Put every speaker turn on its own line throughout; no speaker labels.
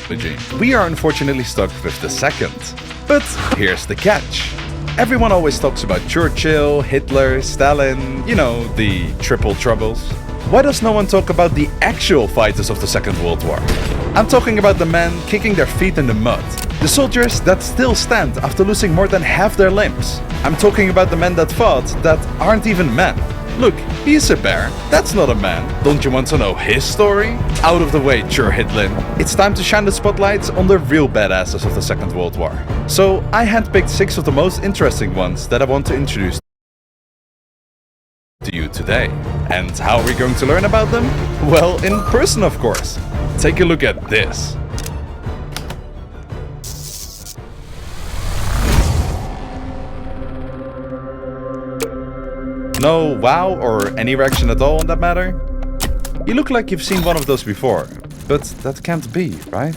trilogy. We are unfortunately stuck with the second. But here's the catch. Everyone always talks about Churchill, Hitler, Stalin, you know, the triple troubles. Why does no one talk about the actual fighters of the Second World War? I'm talking about the men kicking their feet in the mud. The soldiers that still stand after losing more than half their limbs. I'm talking about the men that fought that aren't even men. Look, he's a bear. That's not a man. Don't you want to know his story? Out of the way, Chur-Hitlin. It's time to shine the spotlights on the real badasses of the Second World War. So I handpicked 6 of the most interesting ones that I want to introduce to you today. And how are we going to learn about them? Well, in person, of course. Take a look at this. No wow or any reaction at all on that matter? You look like you've seen one of those before, but that can't be, right?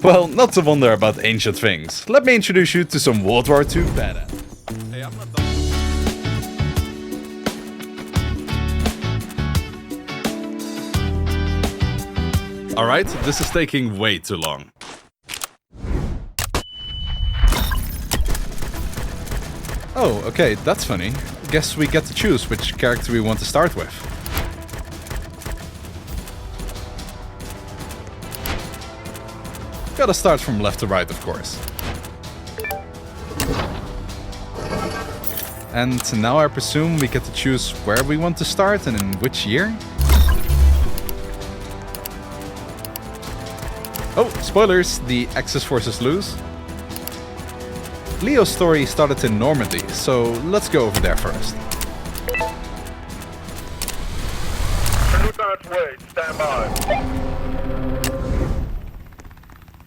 Well, not to wonder about ancient things. Let me introduce you to some World War II badass. Hey, I'm not done. Alright, this is taking way too long. Oh, okay, that's funny. Guess we get to choose which character we want to start with. Gotta start from left to right, of course. And now I presume we get to choose where we want to start and in which year? Oh, spoilers, the Axis forces lose. Leo's story started in Normandy, so let's go over there first. Stand by.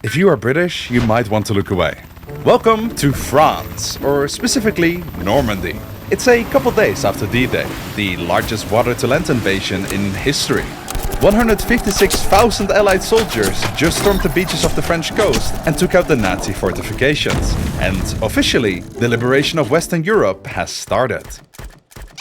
If you are British, you might want to look away. Welcome to France, or specifically Normandy. It's a couple days after D-Day, the largest water-to-land invasion in history. 156,000 Allied soldiers just stormed the beaches of the French coast and took out the Nazi fortifications. And officially, the liberation of Western Europe has started.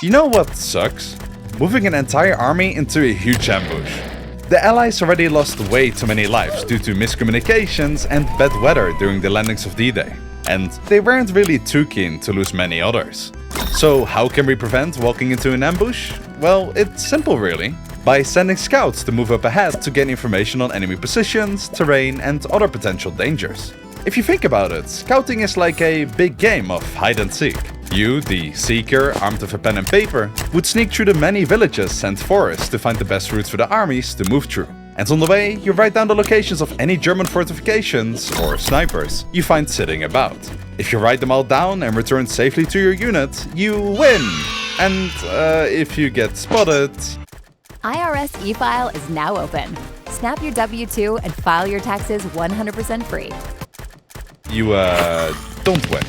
You know what sucks? Moving an entire army into a huge ambush. The Allies already lost way too many lives due to miscommunications and bad weather during the landings of D-Day. And they weren't really too keen to lose many others. So how can we prevent walking into an ambush? Well, it's simple really. By sending scouts to move up ahead to gain information on enemy positions, terrain and other potential dangers. If you think about it, scouting is like a big game of hide and seek. You, the seeker, armed with a pen and paper, would sneak through the many villages and forests to find the best routes for the armies to move through. And on the way, you write down the locations of any German fortifications or snipers you find sitting about. If you write them all down and return safely to your unit, you win! And if you get spotted...
IRS e-file is now open. Snap your W-2 and file your taxes 100% free.
You, don't win.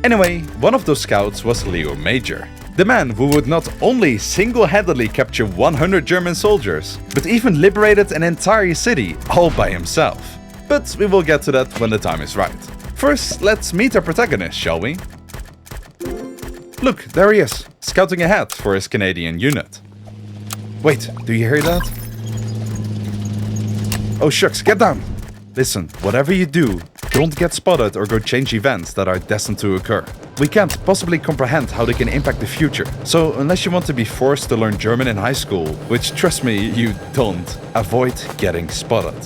Anyway, one of those scouts was Leo Major. The man who would not only single-handedly capture 100 German soldiers, but even liberated an entire city all by himself. But we will get to that when the time is right. First, let's meet our protagonist, shall we? Look, there he is, scouting ahead for his Canadian unit. Wait, do you hear that? Oh shucks, get down! Listen, whatever you do, don't get spotted or go change events that are destined to occur. We can't possibly comprehend how they can impact the future, so unless you want to be forced to learn German in high school, which trust me, you don't, avoid getting spotted.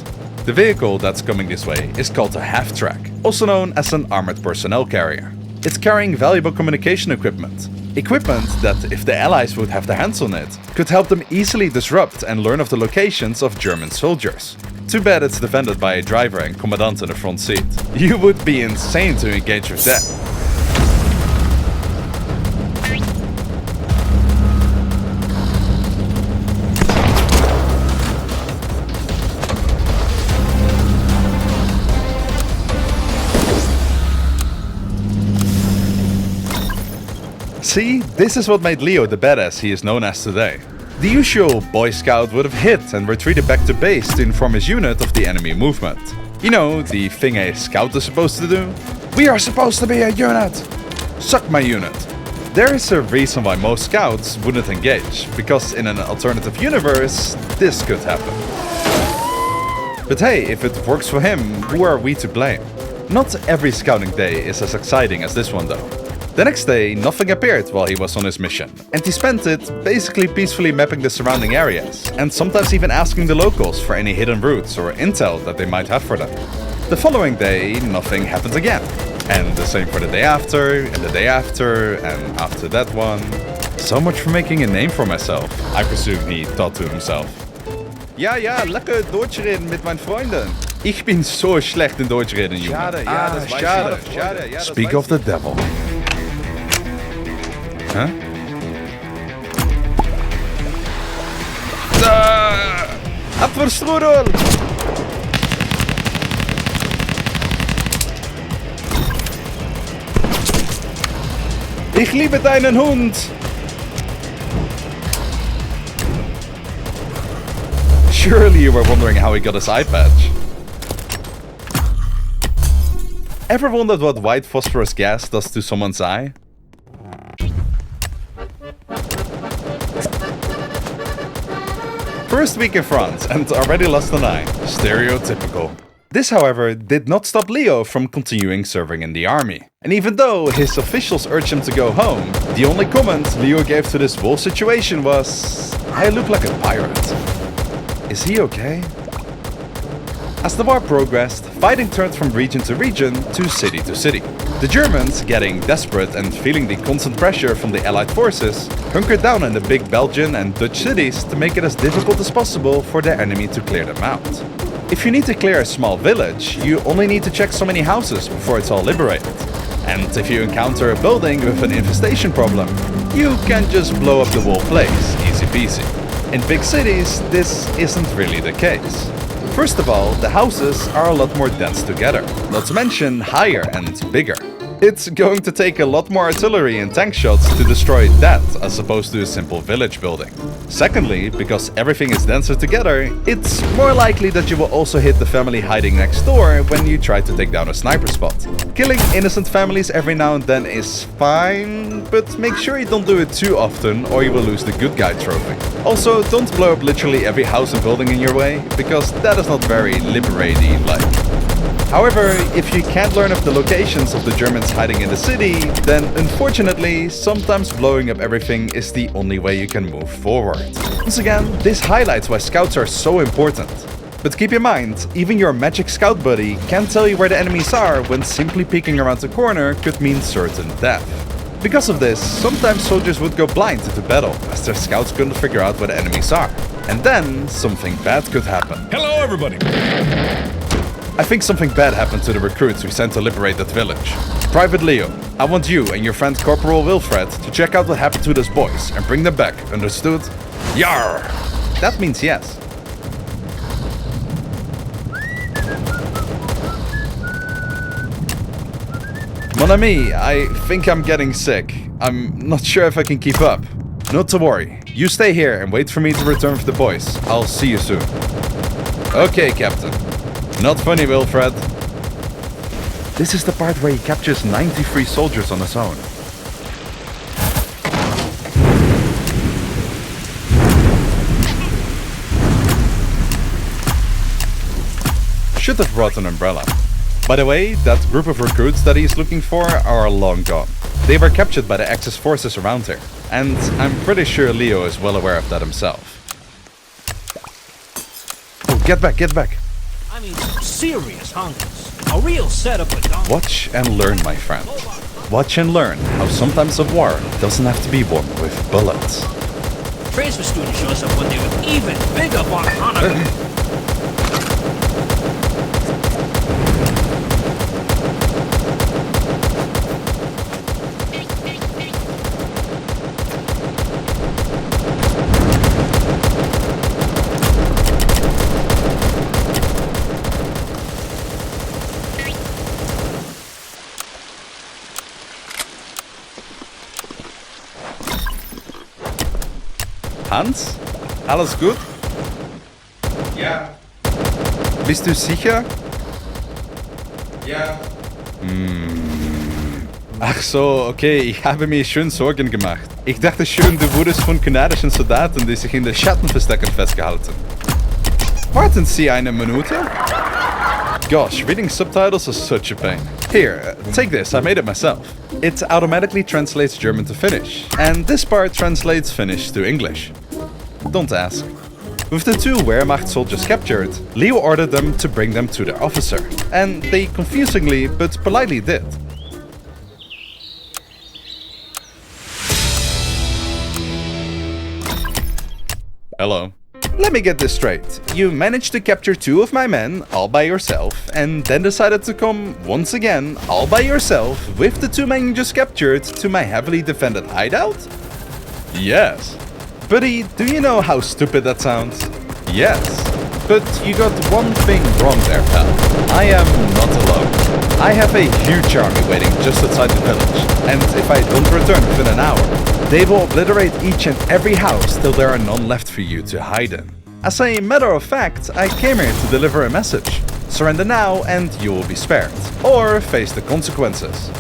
The vehicle that's coming this way is called a half-track, also known as an armored personnel carrier. It's carrying valuable communication equipment. Equipment that, if the Allies would have their hands on it, could help them easily disrupt and learn of the locations of German soldiers. Too bad it's defended by a driver and commandant in the front seat. You would be insane to engage with that. See, this is what made Leo the badass he is known as today. The usual Boy Scout would have hit and retreated back to base to inform his unit of the enemy movement. You know, the thing a scout is supposed to do? We are supposed to be a unit! Suck my unit! There is a reason why most scouts wouldn't engage, because in an alternative universe, this could happen. But hey, if it works for him, who are we to blame? Not every scouting day is as exciting as this one though. The next day, nothing appeared while he was on his mission, and he spent it basically peacefully mapping the surrounding areas, and sometimes even asking the locals for any hidden routes or intel that they might have for them. The following day, nothing happened again. And the same for the day after, and the day after, and after that one. So much for making a name for myself, I presume he thought to himself. Ja, lekker Deutsch reden mit meinen Freunden. Ich bin so schlecht in Deutsch reden, Junge. Schade, das weiß schade. Ja, Speak of the devil. Huh? Apfelstrudel! Ich liebe deinen Hund! Surely you were wondering how he got his eye patch. Ever wondered what white phosphorus gas does to someone's eye? First week in France and already lost an eye. Stereotypical. This, however, did not stop Leo from continuing serving in the army. And even though his officials urged him to go home, the only comment Leo gave to this whole situation was, "I look like a pirate." Is he okay? As the war progressed, fighting turned from region to region to city. The Germans, getting desperate and feeling the constant pressure from the Allied forces, hunkered down in the big Belgian and Dutch cities to make it as difficult as possible for their enemy to clear them out. If you need to clear a small village, you only need to check so many houses before it's all liberated. And if you encounter a building with an infestation problem, you can just blow up the whole place, easy peasy. In big cities, this isn't really the case. First of all, the houses are a lot more dense together, not to mention higher and bigger. It's going to take a lot more artillery and tank shots to destroy that as opposed to a simple village building. Secondly, because everything is denser together, it's more likely that you will also hit the family hiding next door when you try to take down a sniper spot. Killing innocent families every now and then is fine, but make sure you don't do it too often or you will lose the good guy trophy. Also, don't blow up literally every house and building in your way, because that is not very liberating-like. However, if you can't learn of the locations of the Germans hiding in the city, then unfortunately, sometimes blowing up everything is the only way you can move forward. Once again, this highlights why scouts are so important. But keep in mind, even your magic scout buddy can't tell you where the enemies are when simply peeking around the corner could mean certain death. Because of this, sometimes soldiers would go blind into battle, as their scouts couldn't figure out where the enemies are. And then, something bad could happen.
Hello, everybody!
I think something bad happened to the recruits we sent to liberate that village. Private Leo, I want you and your friend Corporal Wilfred to check out what happened to those boys and bring them back, understood? Yar! That means yes. Mon ami, I think I'm getting sick. I'm not sure if I can keep up. Not to worry. You stay here and wait for me to return with the boys. I'll see you soon. Okay, Captain. Not funny, Wilfred. This is the part where he captures 93 soldiers on his own. Should have brought an umbrella. By the way, that group of recruits that he's looking for are long gone. They were captured by the Axis forces around here, and I'm pretty sure Leo is well aware of that himself. Oh, get back, get back!
I mean, some serious hunters. A real setup of donkey.
Watch and learn, my friend. Watch and learn how sometimes a war doesn't have to be won with bullets.
Transfer student shows up when they were even bigger on Hanukkah.
Hans? Alles gut?
Ja.
Bist du sicher?
Ja.
Ach so, okay, ich habe mir schön Sorgen gemacht. Ich dachte schon, du wurdest von kanadischen Soldaten, die sich in den Schatten verstecken, festgehalten. Warten Sie eine Minute? Gosh, reading subtitles is such a pain. Here, take this, I made it myself. It automatically translates German to Finnish, and this part translates Finnish to English. Don't ask. With the 2 Wehrmacht soldiers captured, Leo ordered them to bring them to their officer, and they confusingly but politely did. Hello. Let me get this straight. You managed to capture 2 of my men all by yourself, and then decided to come once again all by yourself with the 2 men you just captured to my heavily defended hideout? Yes. Buddy, do you know how stupid that sounds? Yes. But you got one thing wrong there, pal. I am not alone. I have a huge army waiting just outside the village, and if I don't return within an hour, they will obliterate each and every house till there are none left for you to hide in. As a matter of fact, I came here to deliver a message. Surrender now and you will be spared, or face the consequences.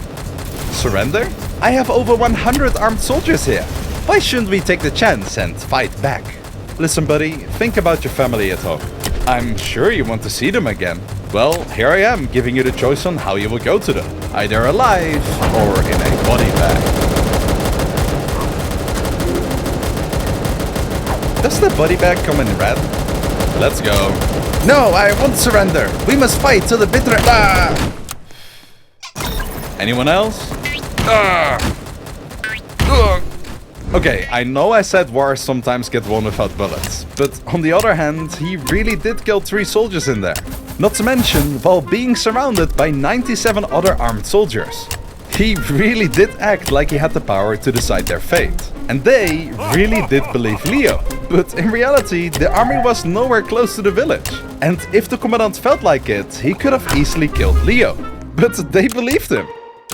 Surrender? I have over 100 armed soldiers here. Why shouldn't we take the chance and fight back? Listen, buddy, think about your family at home. I'm sure you want to see them again. Well, here I am giving you the choice on how you will go to them. Either alive or in a body bag. Does the body bag come in red? Let's go. No, I won't surrender. We must fight till the bitter... Ah! Anyone else? Ah! Ugh. Okay, I know I said wars sometimes get won without bullets, but on the other hand, he really did kill 3 soldiers in there. Not to mention, while being surrounded by 97 other armed soldiers. He really did act like he had the power to decide their fate. And they really did believe Leo. But in reality, the army was nowhere close to the village. And if the commandant felt like it, he could have easily killed Leo. But they believed him.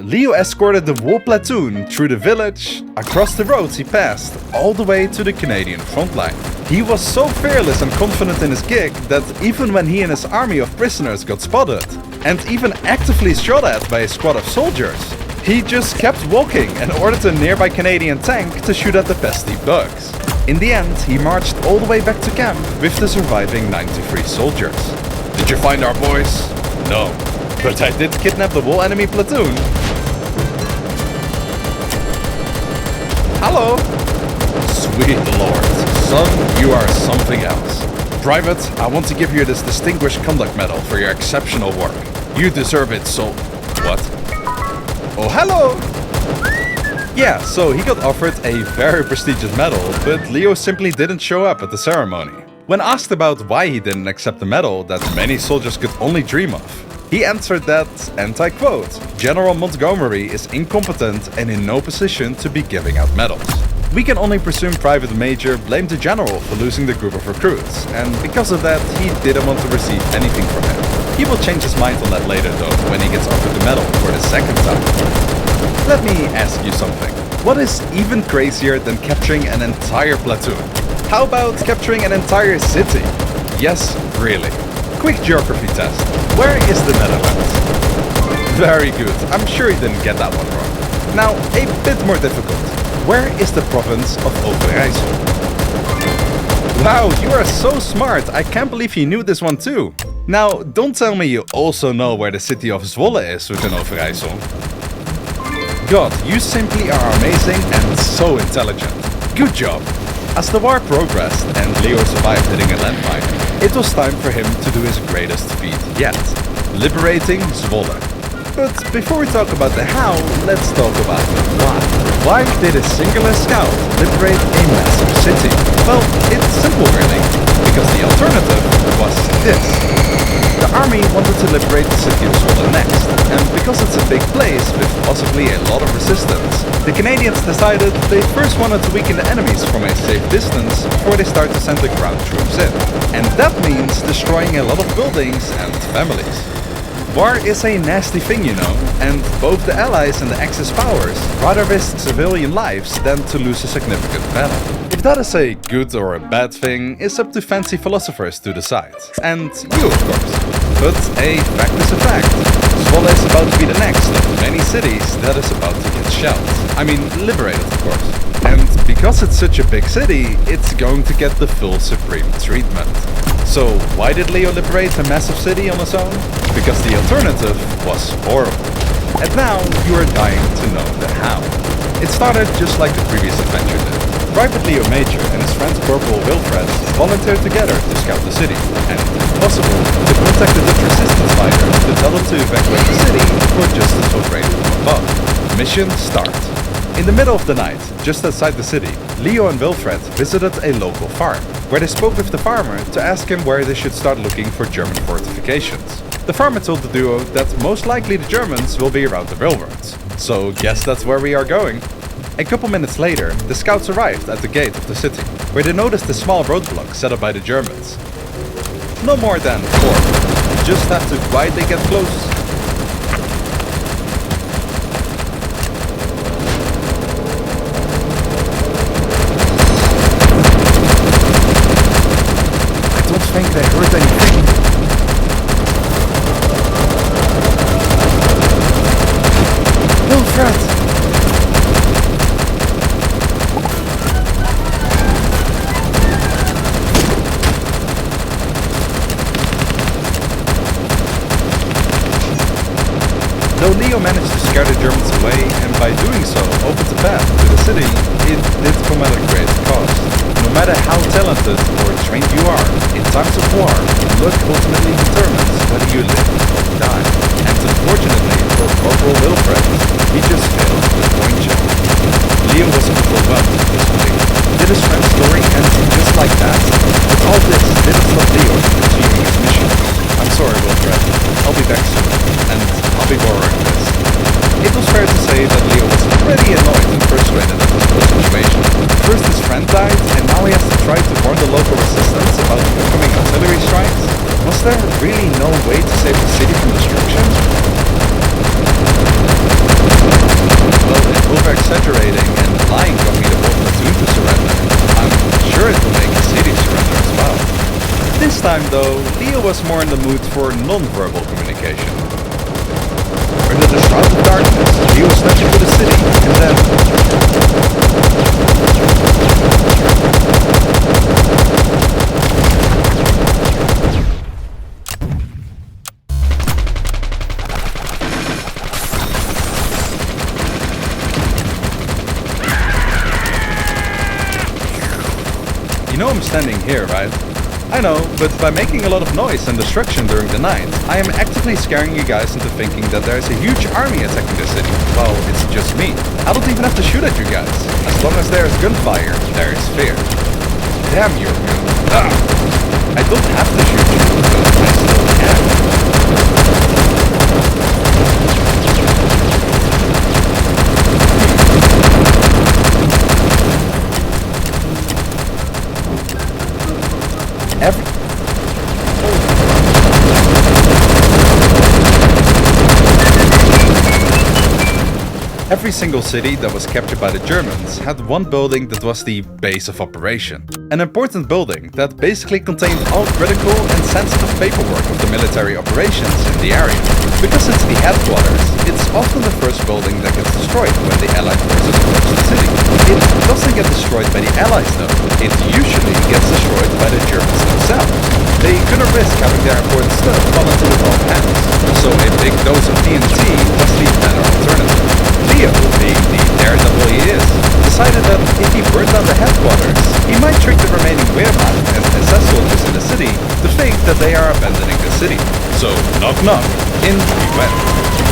Leo escorted the war platoon through the village, across the roads he passed, all the way to the Canadian front line. He was so fearless and confident in his gig that even when he and his army of prisoners got spotted, and even actively shot at by a squad of soldiers, he just kept walking and ordered a nearby Canadian tank to shoot at the pesky bugs. In the end, he marched all the way back to camp with the surviving 93 soldiers. Did you find our boys? No. But I did kidnap the whole enemy platoon. Hello! Sweet lord, son, you are something else. Private, I want to give you this Distinguished Conduct Medal for your exceptional work. You deserve it, so... What? Oh, hello! Yeah, so he got offered a very prestigious medal, but Leo simply didn't show up at the ceremony. When asked about why he didn't accept the medal that many soldiers could only dream of, he answered that, and I quote, General Montgomery is incompetent and in no position to be giving out medals. We can only presume Private Major blamed the general for losing the group of recruits, and because of that, he didn't want to receive anything from him. He will change his mind on that later though, when he gets offered the medal for the 2nd time. Let me ask you something. What is even crazier than capturing an entire platoon? How about capturing an entire city? Yes, really. Quick geography test. Where is the Netherlands? Very good. I'm sure you didn't get that one wrong. Now, a bit more difficult. Where is the province of Overijssel? Wow, you are so smart. I can't believe you knew this one too. Now, don't tell me you also know where the city of Zwolle is within Overijssel. God, you simply are amazing and so intelligent. Good job. As the war progressed and Leo survived hitting a landmine, it was time for him to do his greatest feat yet, liberating Zwolle. But before we talk about the how, let's talk about the why. Why did a singular scout liberate a massive city? Well, it's simple really, because the alternative was this. The army wanted to liberate the city of Zwolle next, and because it's a big place with possibly a lot of resistance, the Canadians decided they first wanted to weaken the enemies from a safe distance before they start to send the ground troops in. And that means destroying a lot of buildings and families. War is a nasty thing, you know, and both the Allies and the Axis powers rather risk civilian lives than to lose a significant battle. If that is a good or a bad thing is up to fancy philosophers to decide. And you, of course. But a fact is a fact. Zwolle is about to be the next of many cities that is about to get shelled. I mean, liberated, of course. And because it's such a big city, it's going to get the full supreme treatment. So why did Leo liberate a massive city on his own? Because the alternative was horrible. And now you are dying to know the how. It started just like the previous adventure did. Private Leo Major and his friend Corporal Wilfred volunteered together to scout the city, and if possible, to contact the Dutch resistance fighter to tell them to evacuate the city before justice was raided from above. Mission start. In the middle of the night, just outside the city, Leo and Wilfred visited a local farm, where they spoke with the farmer to ask him where they should start looking for German fortifications. The farmer told the duo that most likely the Germans will be around the railroads, so guess that's where we are going. A couple minutes later, the scouts arrived at the gate of the city, where they noticed a small roadblock set up by the Germans. No more than 4, just have to quietly get close. I don't think they heard anything. Wilfred! Though Leo managed to scare the Germans away, and by doing so opened the path to the city, it did come at a great cost. No matter how talented or trained you are, in times of war, luck ultimately determines whether you live or die. And unfortunately for Corporal Wilfred, he just failed the point check. Leo was overwhelmed with disbelief. Did his friend's story end just like that? But all this didn't stop Leo from achieving his mission. I'm sorry, Wilfred. I'll be back soon, and I'll be borrowing this. It was fair to say that Leo was pretty annoyed and frustrated at this whole situation. First his friend died, and now he has to try to warn the local resistance about the upcoming artillery strikes. Was there really no way to save the city from destruction? Well, if over-exaggerating and lying got me the whole platoon to surrender, I'm sure it will make the city surrender as well. This time though, Leo was more in the mood for non-verbal communication. Under the shroud of darkness, Leo stepped into the city, and then... You know I'm standing here, right? I know, but by making a lot of noise and destruction during the night, I am actively scaring you guys into thinking that there is a huge army attacking the city. Well, it's just me. I don't even have to shoot at you guys. As long as there is gunfire, there is fear. Damn your gun. I don't have to shoot you, but I still can. Every single city that was captured by the Germans had one building that was the base of operation. An important building that basically contained all critical and sensitive paperwork of the military operations in the area. Because it's the headquarters, it's often the first building that gets destroyed when the Allied forces approach the city. It doesn't get destroyed by the Allies though, it usually gets destroyed by the Germans themselves. They couldn't risk having their important stuff fall into the wrong hands, so a big dose of TNT was the better alternative. Leo, being the daredevil he is, decided that if he burned down the headquarters, he might trick the remaining Wehrmacht and SS soldiers in the city to think that they are abandoning the city. So, knock knock, in he went.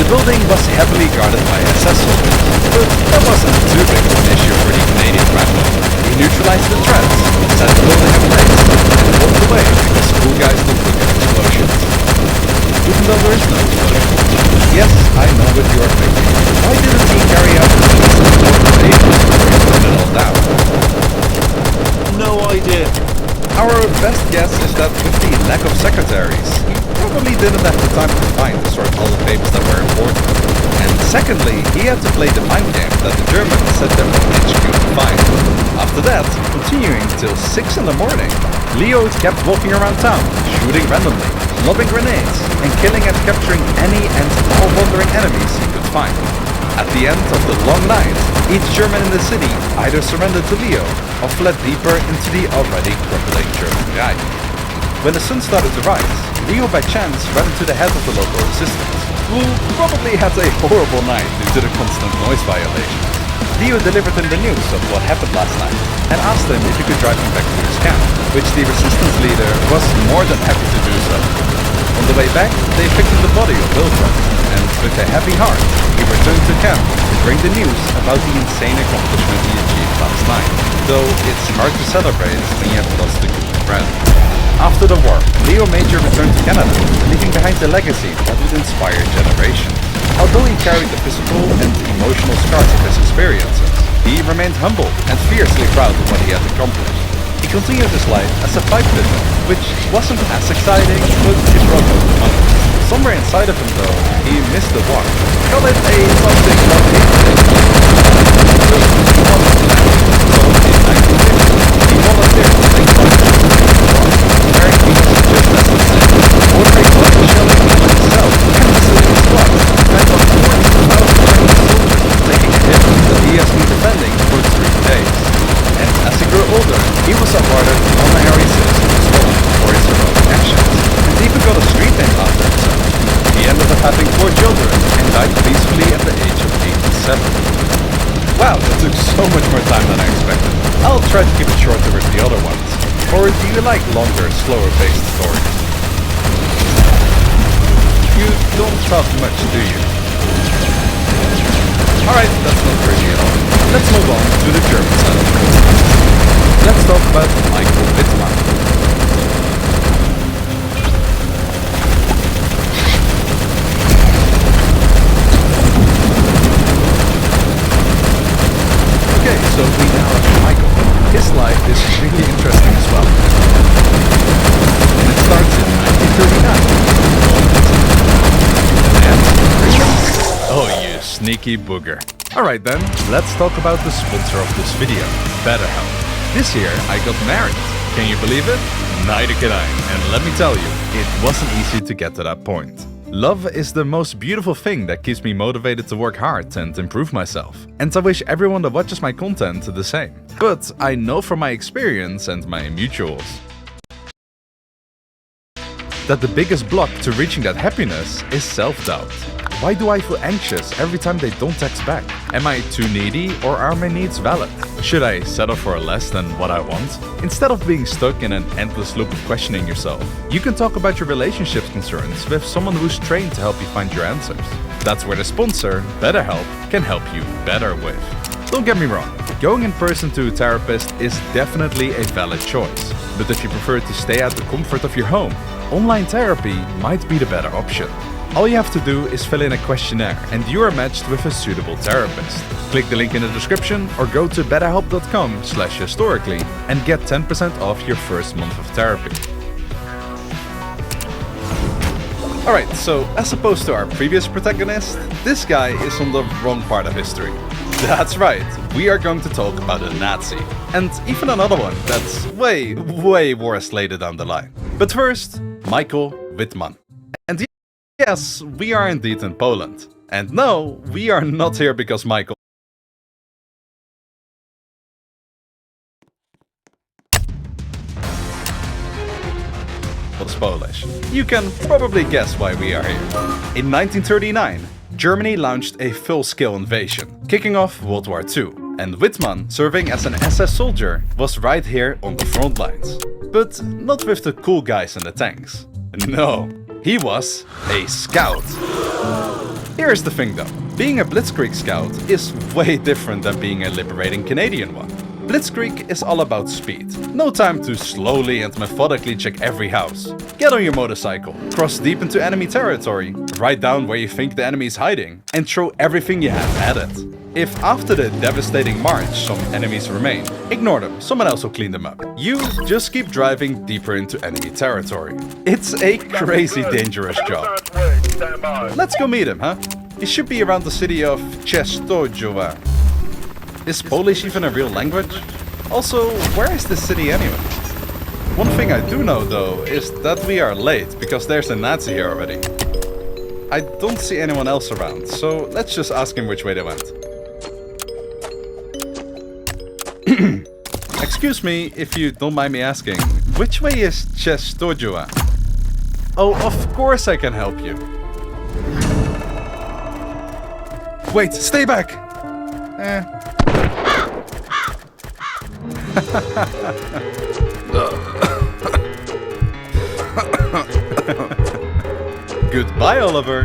The building was heavily guarded by SS soldiers, but that wasn't too big of an issue for the Canadian Rambo. He neutralized the threats, set the building in place, and walked away because cool guys don't look at explosions. Even though there is no explosion. Yes, I know what you are thinking. Why didn't he carry out the least important agents before he burned it all down?
No idea.
Our best guess is that with the lack of secretaries, he probably didn't have the time to find and sort all the papers that were important. And secondly, he had to play the mind game that the Germans set their own HQ to find. After that, continuing till 6 in the morning, Leo kept walking around town, shooting randomly, lobbing grenades, and killing and capturing any and all wandering enemies he could find. At the end of the long night, each German in the city either surrendered to Leo or fled deeper into the already crumbling German Reich. When the sun started to rise, Leo by chance ran into the head of the local resistance, who probably had a horrible night due to the constant noise violations. Leo delivered him the news of what happened last night and asked him if he could drive him back to his camp, which the resistance leader was more than happy to do so. On the way back, they picked up the body of Wilfred, and with a heavy heart, he returned to camp to bring the news about the insane accomplishment he achieved last night, though it's hard to celebrate when you have lost a good friend. After the war, Leo Major returned to Canada, leaving behind a legacy that would inspire generations. Although he carried the physical and emotional scars of his experiences, he remained humble and fiercely proud of what he had accomplished. He continued his life as a pipe fitter, which wasn't as exciting, but it brought home the money. Somewhere inside of him though, he missed the war. Call it a something love hate thing. So he wanted to act. So in 1950, he volunteered to take part in the war, where he was just as a sin, ordering body shelling on himself and the civilian squad, and on 40,000 Chinese soldiers taking a hit that he has been defending for 3 days. And as he grew older, he was awarded honorary citizen of Scotland for his heroic actions, and even got a street name after himself. He ended up having 4 children and died peacefully at the age of 87. Wow, that took so much more time than I expected. I'll try to keep it shorter with the other ones. Or do you like longer, slower paced stories? You don't talk much, do you? Alright, that's not crazy at all. Let's move on to the German side of things. Let's talk about Michael Wittmann. Okay, so we now have Michael. His life is really interesting as well. And it starts in 1939. And oh, you sneaky booger. Alright then, let's talk about the sponsor of this video, BetterHelp. This year I got married. Can you believe it? Neither can I. And let me tell you, it wasn't easy to get to that point. Love is the most beautiful thing that keeps me motivated to work hard and improve myself. And I wish everyone that watches my content the same. But I know from my experience and my mutuals that the biggest block to reaching that happiness is self-doubt. Why do I feel anxious every time they don't text back? Am I too needy or are my needs valid? Should I settle for less than what I want? Instead of being stuck in an endless loop of questioning yourself, you can talk about your relationship concerns with someone who's trained to help you find your answers. That's where the sponsor, BetterHelp, can help you better with. Don't get me wrong, going in person to a therapist is definitely a valid choice. But if you prefer to stay at the comfort of your home, online therapy might be the better option. All you have to do is fill in a questionnaire and you are matched with a suitable therapist. Click the link in the description or go to betterhelp.com/historically and get 10% off your first month of therapy. Alright, so as opposed to our previous protagonist, this guy is on the wrong part of history. That's right, we are going to talk about a Nazi. And even another one that's way worse later down the line. But first, Michael Wittmann. And yes, we are indeed in Poland. And no, we are not here because Michael was Polish. You can probably guess why we are here. In 1939, Germany launched a full-scale invasion, kicking off World War II, and Wittmann, serving as an SS soldier, was right here on the front lines. But not with the cool guys in the tanks. No, he was a scout. Here's the thing though, being a Blitzkrieg scout is way different than being a liberating Canadian one. Blitzkrieg is all about speed. No time to slowly and methodically check every house. Get on your motorcycle, cross deep into enemy territory, write down where you think the enemy is hiding, and throw everything you have at it. If after the devastating march some enemies remain, ignore them, someone else will clean them up. You just keep driving deeper into enemy territory. It's a crazy dangerous job. Let's go meet him, huh? He should be around the city of Częstochowa. Is Polish even a real language? Also, where is this city anyway? One thing I do know though is that we are late because there's a Nazi here already. I don't see anyone else around, so let's just ask him which way they went. Excuse me, if you don't mind me asking, which way is Częstochowa? Oh, of course I can help you. Wait, stay back! Goodbye, Oliver.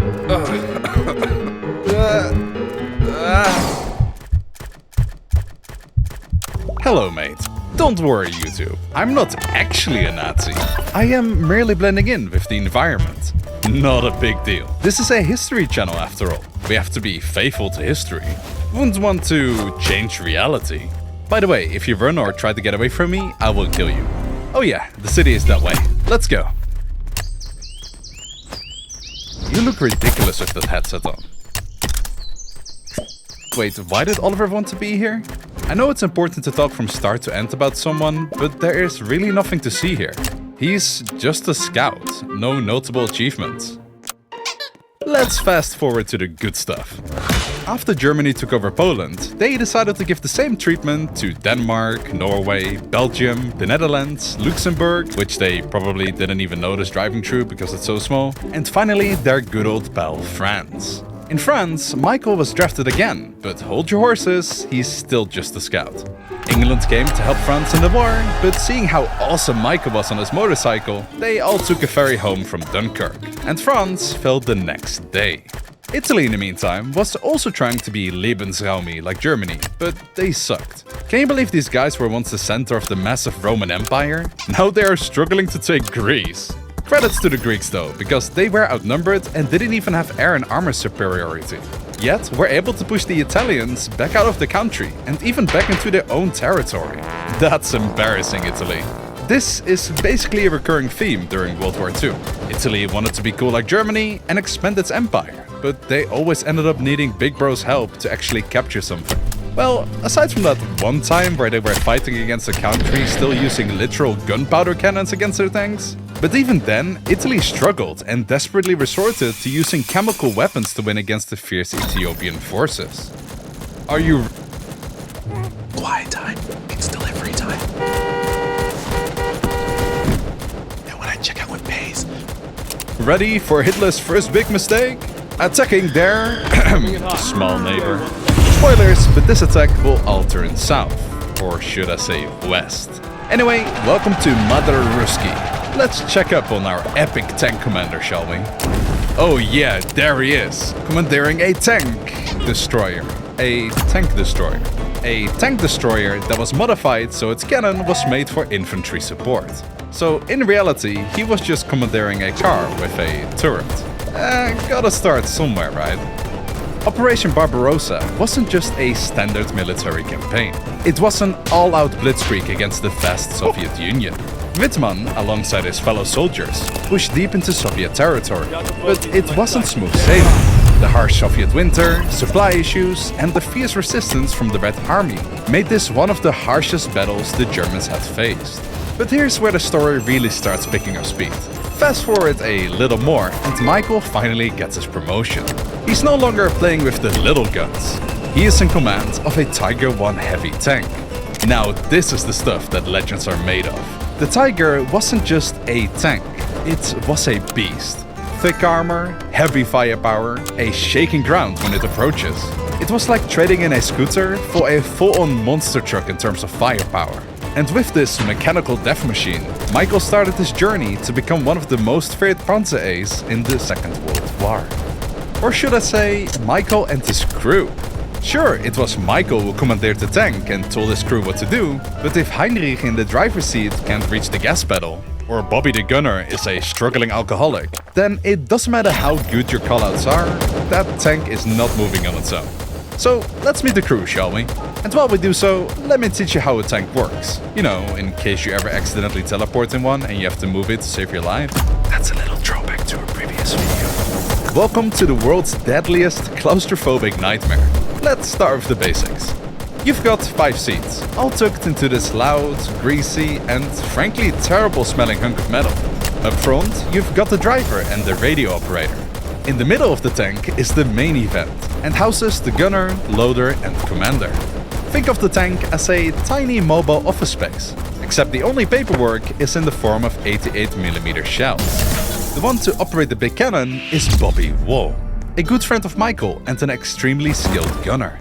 Hello, mate. Don't worry, you two. I'm not actually a Nazi. I am merely blending in with the environment. Not a big deal. This is a history channel after all. We have to be faithful to history. Wouldn't want to change reality. By the way, if you run or try to get away from me, I will kill you. Oh yeah, the city is that way. Let's go. You look ridiculous with that headset on. Wait, why did Oliver want to be here? I know it's important to talk from start to end about someone, but there is really nothing to see here. He's just a scout, no notable achievements. Let's fast forward to the good stuff. After Germany took over Poland, they decided to give the same treatment to Denmark, Norway, Belgium, the Netherlands, Luxembourg, which they probably didn't even notice driving through because it's so small, and finally their good old pal France. In France, Michael was drafted again, but hold your horses, he's still just a scout. England came to help France in the war, but seeing how awesome Michael was on his motorcycle, they all took a ferry home from Dunkirk, and France fell the next day. Italy, in the meantime, was also trying to be Lebensraum like Germany, but they sucked. Can you believe these guys were once the center of the massive Roman Empire? Now they are struggling to take Greece. Credits to the Greeks though, because they were outnumbered and didn't even have air and armor superiority. Yet, were able to push the Italians back out of the country and even back into their own territory. That's embarrassing, Italy. This is basically a recurring theme during World War II. Italy wanted to be cool like Germany and expand its empire, but they always ended up needing Big Bro's help to actually capture something. Well, aside from that one time where they were fighting against a country still using literal gunpowder cannons against their tanks. But even then, Italy struggled and desperately resorted to using chemical weapons to win against the fierce Ethiopian forces. Are you...
Quiet time. It's delivery time. And when I check out what pays.
ready for Hitler's first big mistake? Attacking their small neighbor. Spoilers, but this attack will all turn south. Or should I say west. Anyway, welcome to Mother Ruski. Let's check up on our epic tank commander, shall we? Oh yeah, there he is, commandeering a tank destroyer. A tank destroyer. A tank destroyer that was modified so its cannon was made for infantry support. So in reality, he was just commandeering a car with a turret. Gotta start somewhere, right? Operation Barbarossa wasn't just a standard military campaign. It was an all-out blitzkrieg against the vast Soviet Union. Wittmann, alongside his fellow soldiers, pushed deep into Soviet territory. But it wasn't smooth sailing. The harsh Soviet winter, supply issues, and the fierce resistance from the Red Army made this one of the harshest battles the Germans had faced. But here's where the story really starts picking up speed. Fast forward a little more, and Michael finally gets his promotion. He's no longer playing with the little guns. He is in command of a Tiger I heavy tank. Now this is the stuff that legends are made of. The Tiger wasn't just a tank, it was a beast. Thick armor, heavy firepower, a shaking ground when it approaches. It was like trading in a scooter for a full-on monster truck in terms of firepower. And with this mechanical death machine, Michael started his journey to become one of the most feared Panzer Ace in the Second World War. Or should I say, Michael and his crew. Sure, it was Michael who commandeered the tank and told his crew what to do, but if Heinrich in the driver's seat can't reach the gas pedal, or Bobby the gunner is a struggling alcoholic, then it doesn't matter how good your callouts are, that tank is not moving on its own. So let's meet the crew, shall we? And while we do so, let me teach you how a tank works. You know, in case you ever accidentally teleport in one and you have to move it to save your life. That's a little throwback to a previous video. Welcome to the world's deadliest claustrophobic nightmare. Let's start with the basics. You've got 5 seats, all tucked into this loud, greasy, and frankly terrible smelling hunk of metal. Up front, you've got the driver and the radio operator. In the middle of the tank is the main event and houses the gunner, loader and commander. Think of the tank as a tiny mobile office space, except the only paperwork is in the form of 88mm shells. The one to operate the big cannon is Bobby Wall, a good friend of Michael and an extremely skilled gunner.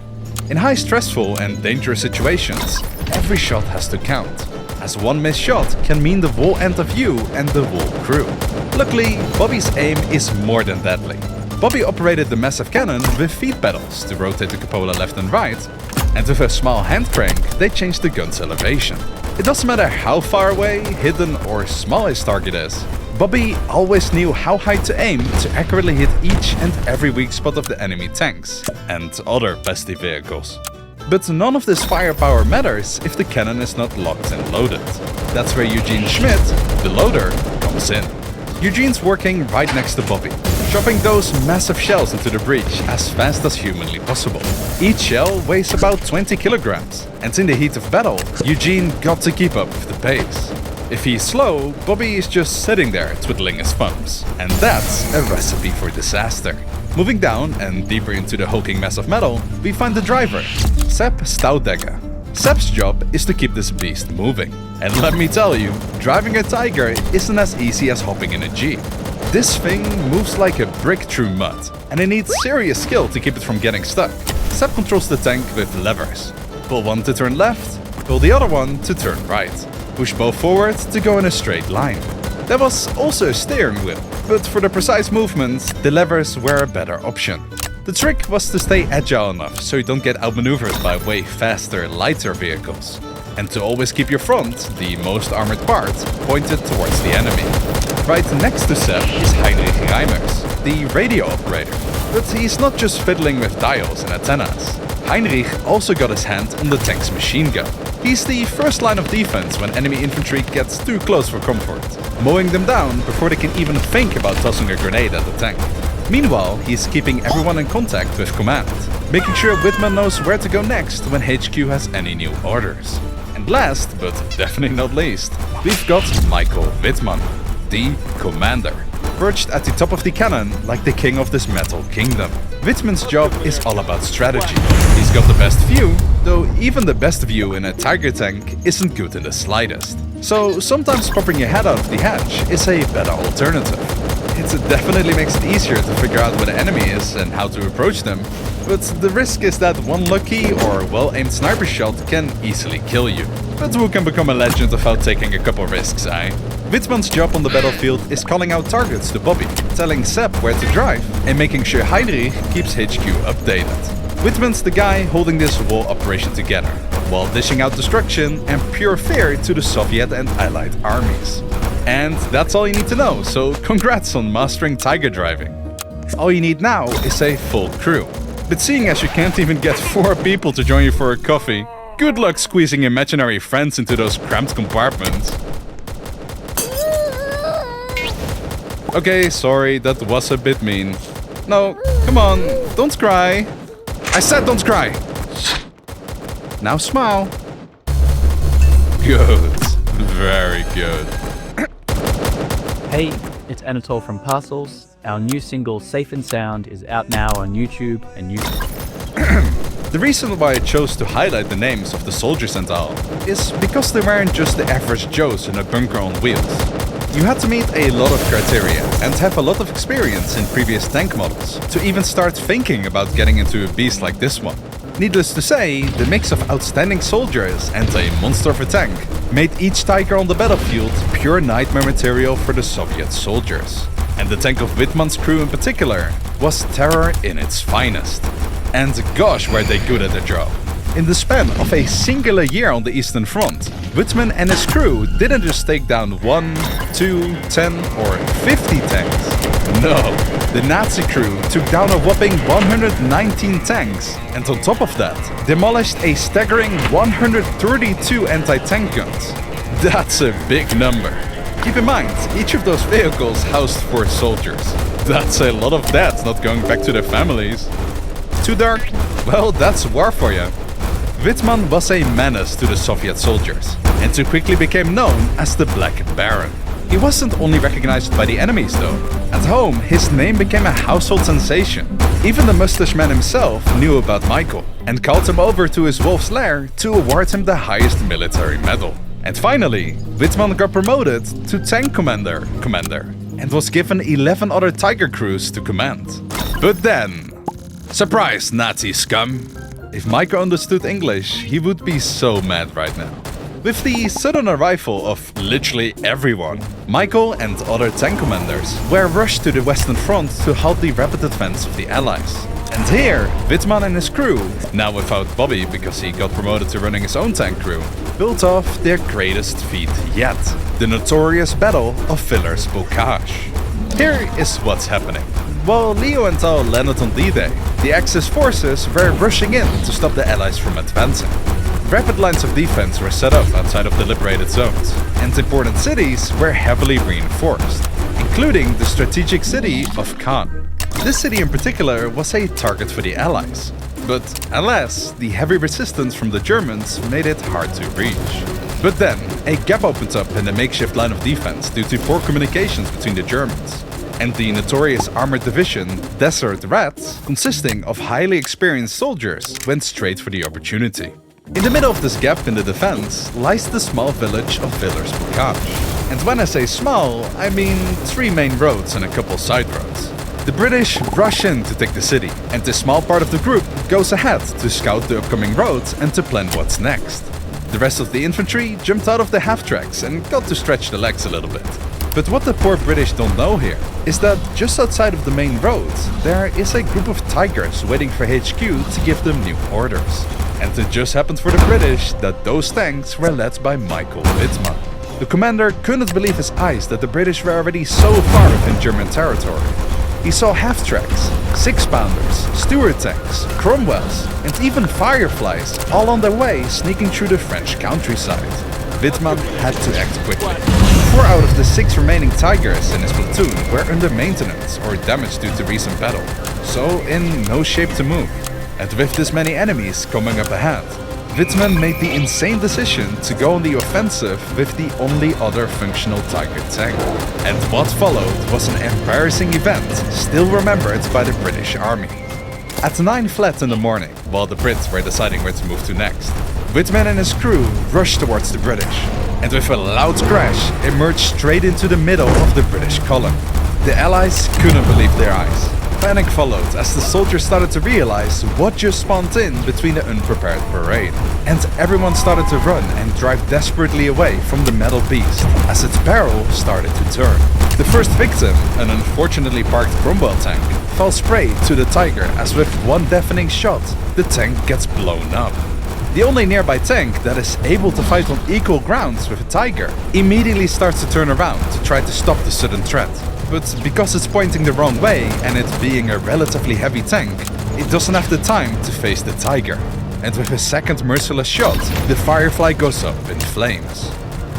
In high stressful and dangerous situations, every shot has to count, as one missed shot can mean the whole end of you and the whole crew. Luckily, Bobby's aim is more than deadly. Bobby operated the massive cannon with feed pedals to rotate the cupola left and right, and with a small hand crank they changed the gun's elevation. It doesn't matter how far away, hidden or small his target is, Bobby always knew how high to aim to accurately hit each and every weak spot of the enemy tanks and other pesky vehicles. But none of this firepower matters if the cannon is not locked and loaded. That's where Eugene Schmidt, the loader, comes in. Eugene's working right next to Bobby, dropping those massive shells into the breach as fast as humanly possible. Each shell weighs about 20 kilograms, and in the heat of battle, Eugene got to keep up with the pace. If he's slow, Bobby is just sitting there twiddling his thumbs, and that's a recipe for disaster. Moving down and deeper into the hulking mass of metal, we find the driver, Sepp Staudegger. Sepp's job is to keep this beast moving. And let me tell you, driving a Tiger isn't as easy as hopping in a Jeep. This thing moves like a brick through mud, and it needs serious skill to keep it from getting stuck. Sepp controls the tank with levers. Pull one to turn left, pull the other one to turn right. Push both forward to go in a straight line. There was also a steering wheel, but for the precise movements, the levers were a better option. The trick was to stay agile enough so you don't get outmaneuvered by way faster, lighter vehicles. And to always keep your front, the most armored part, pointed towards the enemy. Right next to Sepp is Heinrich Reimers, the radio operator. But he's not just fiddling with dials and antennas. Heinrich also got his hand on the tank's machine gun. He's the first line of defense when enemy infantry gets too close for comfort, mowing them down before they can even think about tossing a grenade at the tank. Meanwhile, he's keeping everyone in contact with command, making sure Whitman knows where to go next when HQ has any new orders. And last, but definitely not least, we've got Michael Whitman, the commander, perched at the top of the cannon like the king of this metal kingdom. Whitman's job is all about strategy. He's got the best view, though even the best view in a Tiger tank isn't good in the slightest. So sometimes popping your head out of the hatch is a better alternative. It definitely makes it easier to figure out where the enemy is and how to approach them, but the risk is that one lucky or well-aimed sniper shot can easily kill you. But who can become a legend without taking a couple risks, eh? Whitman's job on the battlefield is calling out targets to Bobby, telling Sepp where to drive, and making sure Heinrich keeps HQ updated. Whitman's the guy holding this whole operation together, while dishing out destruction and pure fear to the Soviet and Allied armies. And that's all you need to know, so congrats on mastering Tiger driving. All you need now is a full crew. But seeing as you can't even get 4 people to join you for a coffee, good luck squeezing imaginary friends into those cramped compartments. Okay, sorry, that was a bit mean. No, come on, don't cry. I said don't cry! Now smile. Good. Very good.
Hey, it's Anatole from Parcels. Our new single Safe and Sound is out now on YouTube and YouTube.
The reason why I chose to highlight the names of the soldiers and all is because they weren't just the average Joes in a bunker on wheels. You had to meet a lot of criteria and have a lot of experience in previous tank models to even start thinking about getting into a beast like this one. Needless to say, the mix of outstanding soldiers and a monster of a tank made each Tiger on the battlefield pure nightmare material for the Soviet soldiers. And the tank of Whitman's crew in particular was terror in its finest. And gosh, were they good at their job. In the span of a singular year on the Eastern Front, Whitman and his crew didn't just take down 1, 2, 10 or 50 tanks. No, the Nazi crew took down a whopping 119 tanks, and on top of that, demolished a staggering 132 anti-tank guns. That's a big number. Keep in mind, each of those vehicles housed 4 soldiers. That's a lot of dads not going back to their families. Too dark? Well, that's war for you. Whitman was a menace to the Soviet soldiers, and too quickly became known as the Black Baron. He wasn't only recognized by the enemies though. At home, his name became a household sensation. Even the mustache man himself knew about Michael and called him over to his wolf's lair to award him the highest military medal. And finally, Wittmann got promoted to tank commander and was given 11 other Tiger crews to command. But then, surprise, Nazi scum! If Michael understood English, he would be so mad right now. With the sudden arrival of literally everyone, Michael and other tank commanders were rushed to the Western Front to halt the rapid advance of the Allies. And here, Wittmann and his crew, now without Bobby because he got promoted to running his own tank crew, built off their greatest feat yet, the notorious Battle of Villers Bocage. Here is what's happening. While Leeuwenthal landed on D-Day, the Axis forces were rushing in to stop the Allies from advancing. Rapid lines of defense were set up outside of the liberated zones, and important cities were heavily reinforced, including the strategic city of Caen. This city in particular was a target for the Allies, but alas, the heavy resistance from the Germans made it hard to reach. But then, a gap opened up in the makeshift line of defense due to poor communications between the Germans, and the notorious armored division Desert Rats, consisting of highly experienced soldiers, went straight for the opportunity. In the middle of this gap in the defense lies the small village of Villers Bocage. And when I say small, I mean 3 main roads and a couple side roads. The British rush in to take the city, and this small part of the group goes ahead to scout the upcoming roads and to plan what's next. The rest of the infantry jumped out of the half-tracks and got to stretch the legs a little bit. But what the poor British don't know here is that just outside of the main roads, there is a group of Tigers waiting for HQ to give them new orders. And it just happened for the British that those tanks were led by Michael Wittmann. The commander couldn't believe his eyes that the British were already so far within German territory. He saw half-tracks, 6-pounders, Stuart tanks, Cromwells, and even Fireflies all on their way sneaking through the French countryside. Wittmann had to act quickly. 4 out of the 6 remaining Tigers in his platoon were under maintenance or damaged due to recent battle, so in no shape to move. And with this many enemies coming up ahead, Wittmann made the insane decision to go on the offensive with the only other functional Tiger tank. And what followed was an embarrassing event still remembered by the British Army. At 9 flat in the morning, while the Brits were deciding where to move to next, Wittmann and his crew rushed towards the British, and with a loud crash emerged straight into the middle of the British column. The Allies couldn't believe their eyes. Panic followed as the soldiers started to realize what just spawned in between the unprepared parade. And everyone started to run and drive desperately away from the metal beast as its barrel started to turn. The first victim, an unfortunately parked Cromwell tank, falls prey to the Tiger as with one deafening shot, the tank gets blown up. The only nearby tank that is able to fight on equal grounds with a Tiger immediately starts to turn around to try to stop the sudden threat. But because it's pointing the wrong way and it being a relatively heavy tank, it doesn't have the time to face the Tiger. And with a second merciless shot, the Firefly goes up in flames.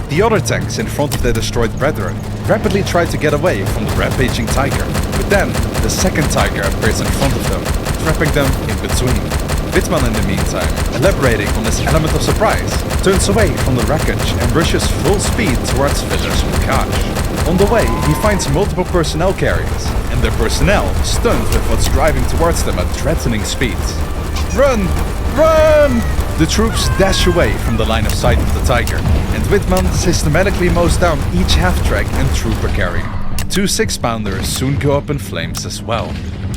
The other tanks in front of their destroyed brethren rapidly try to get away from the rampaging Tiger, but then the second Tiger appears in front of them, trapping them in between. Wittmann, in the meantime, elaborating on this element of surprise, turns away from the wreckage and rushes full speed towards Villers Bocage. On the way, he finds multiple personnel carriers, and their personnel stunned with what's driving towards them at threatening speeds. Run! Run! The troops dash away from the line of sight of the Tiger, and Wittmann systematically mows down each half-track and trooper carrier. 2 6-pounders soon go up in flames as well.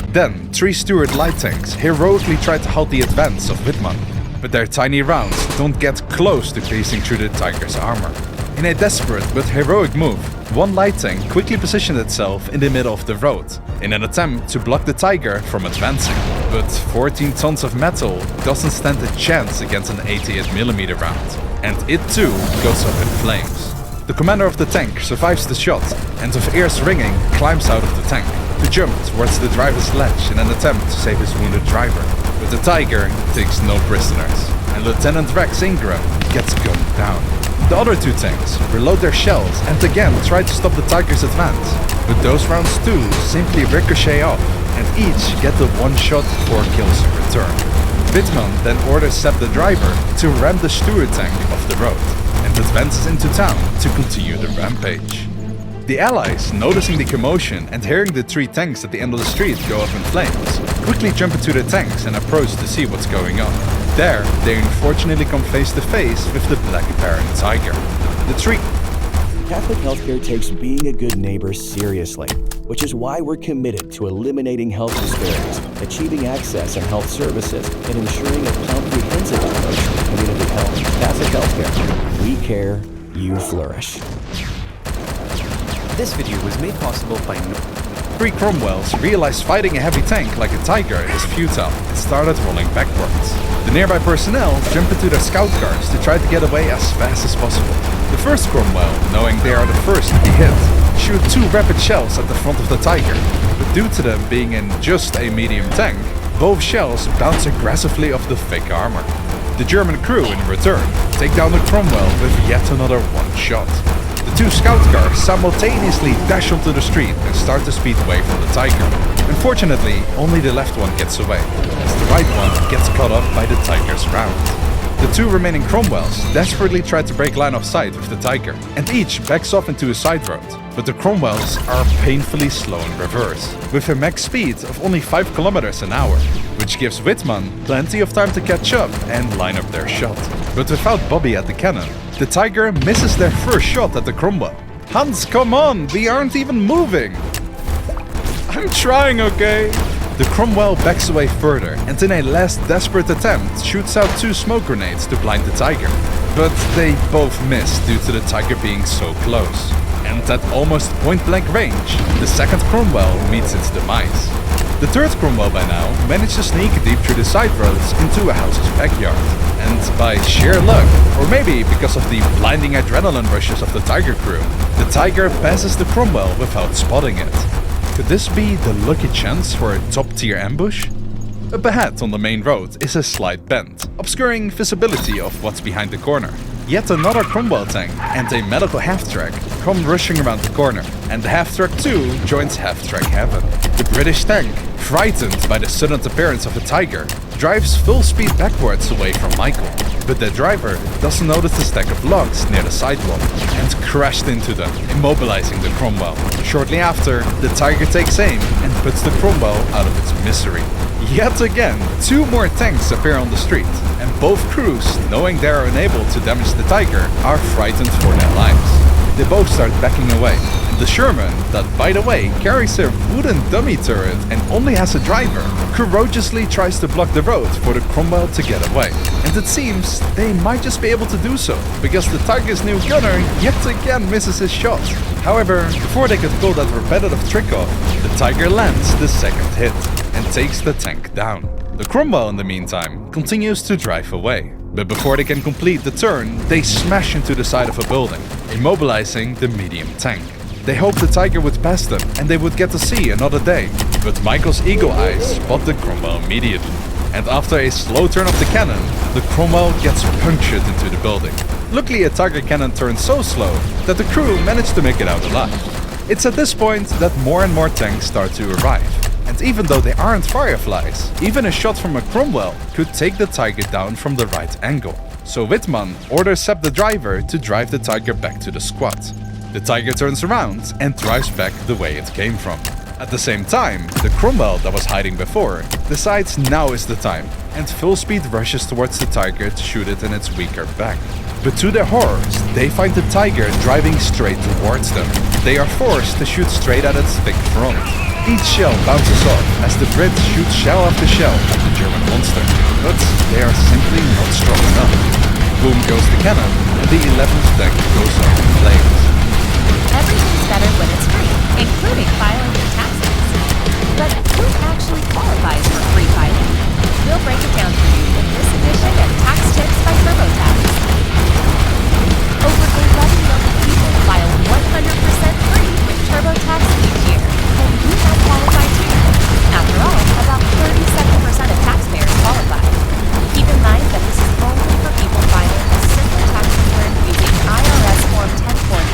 Then, 3 Stuart light tanks heroically try to halt the advance of Wittmann, but their tiny rounds don't get close to piercing through the Tiger's armor. In a desperate but heroic move, one light tank quickly positioned itself in the middle of the road, in an attempt to block the Tiger from advancing. But 14 tons of metal doesn't stand a chance against an 88mm round, and it too goes up in flames. The commander of the tank survives the shot, and with ears ringing, climbs out of the tank, to jump towards the driver's ledge in an attempt to save his wounded driver. But the Tiger takes no prisoners, and Lieutenant Rex Ingram gets gunned down. The other 2 tanks reload their shells and again try to stop the Tiger's advance, but those rounds too simply ricochet off, and each get the 1-shot 4 kills in return. Wittmann then orders Sepp the driver to ram the Stuart tank off the road, and advances into town to continue the rampage. The Allies, noticing the commotion and hearing the 3 tanks at the end of the street go up in flames, quickly jump into the tanks and approach to see what's going on. There, they unfortunately come face to face with the Black Baron Tiger. The tree.
Catholic Healthcare takes being a good neighbor seriously, which is why we're committed to eliminating health disparities, achieving access and health services, and ensuring a comprehensive approach to community health. Catholic Healthcare. We care, you flourish.
This video was made possible by
3 Cromwells realized fighting a heavy tank like a Tiger is futile and started rolling backwards. The nearby personnel jump into their scout cars to try to get away as fast as possible. The first Cromwell, knowing they are the first to be hit, shoot 2 rapid shells at the front of the Tiger, but due to them being in just a medium tank, both shells bounce aggressively off the fake armor. The German crew, in return, take down the Cromwell with yet another 1 shot. The 2 scout cars simultaneously dash onto the street and start to speed away from the Tiger. Unfortunately, only the left one gets away, as the right one gets caught up by the Tiger's round. The 2 remaining Cromwells desperately try to break line of sight with the Tiger, and each backs off into a side road. But the Cromwells are painfully slow in reverse, with a max speed of only 5 kilometers an hour, which gives Whitman plenty of time to catch up and line up their shot. But without Bobby at the cannon, the Tiger misses their first shot at the Cromwell. Hans, come on, we aren't even moving! I'm trying, okay? The Cromwell backs away further and in a last desperate attempt shoots out 2 smoke grenades to blind the Tiger. But they both miss due to the Tiger being so close. And at almost point-blank range, the second Cromwell meets its demise. The third Cromwell by now managed to sneak deep through the side roads into a house's backyard. And by sheer luck, or maybe because of the blinding adrenaline rushes of the Tiger crew, the Tiger passes the Cromwell without spotting it. Could this be the lucky chance for a top-tier ambush? Up ahead on the main road is a slight bend, obscuring visibility of what's behind the corner. Yet another Cromwell tank and a medical half-track come rushing around the corner, and the half-track 2 joins half-track heaven. The British tank, frightened by the sudden appearance of the Tiger, drives full speed backwards away from Michael. But the driver doesn't notice the stack of logs near the sidewalk and crashed into them, immobilizing the Cromwell. Shortly after, the Tiger takes aim and puts the Cromwell out of its misery. Yet again, 2 more tanks appear on the street, and both crews, knowing they are unable to damage the Tiger, are frightened for their lives. They both start backing away, and the Sherman, that by the way carries a wooden dummy turret and only has a driver, courageously tries to block the road for the Cromwell to get away. And it seems they might just be able to do so, because the Tiger's new gunner yet again misses his shot. However, before they could pull that repetitive trick off, the Tiger lands the second hit and takes the tank down. The Cromwell, in the meantime, continues to drive away. But before they can complete the turn, they smash into the side of a building, immobilizing the medium tank. They hoped the Tiger would pass them and they would get to see another day. But Michael's eagle eyes spot the Cromwell immediately. And after a slow turn of the cannon, the Cromwell gets punctured into the building. Luckily, a Tiger cannon turns so slow that the crew managed to make it out alive. It's at this point that more and more tanks start to arrive. And even though they aren't fireflies, even a shot from a Cromwell could take the Tiger down from the right angle. So Whitman orders Sepp the driver to drive the Tiger back to the squad. The Tiger turns around and drives back the way it came from. At the same time, the Cromwell that was hiding before decides now is the time, and full speed rushes towards the Tiger to shoot it in its weaker back. But to their horrors, they find the Tiger driving straight towards them. They are forced to shoot straight at its thick front. Each shell bounces off as the Brits shoot shell after shell at the German monster, but they are simply not strong enough. Boom goes the cannon, and the 11th tank goes up in flames.
Everything's better when it's free, including filing your taxes. But who actually qualifies for free filing? We'll break it down for you in this edition of Tax Tips by TurboTax. Over 11 million people file 100% free with TurboTax each year, and you have qualified too. After all, about 37% of taxpayers qualify. Keep in mind that this is only for people filing a simple tax return using IRS Form 1040,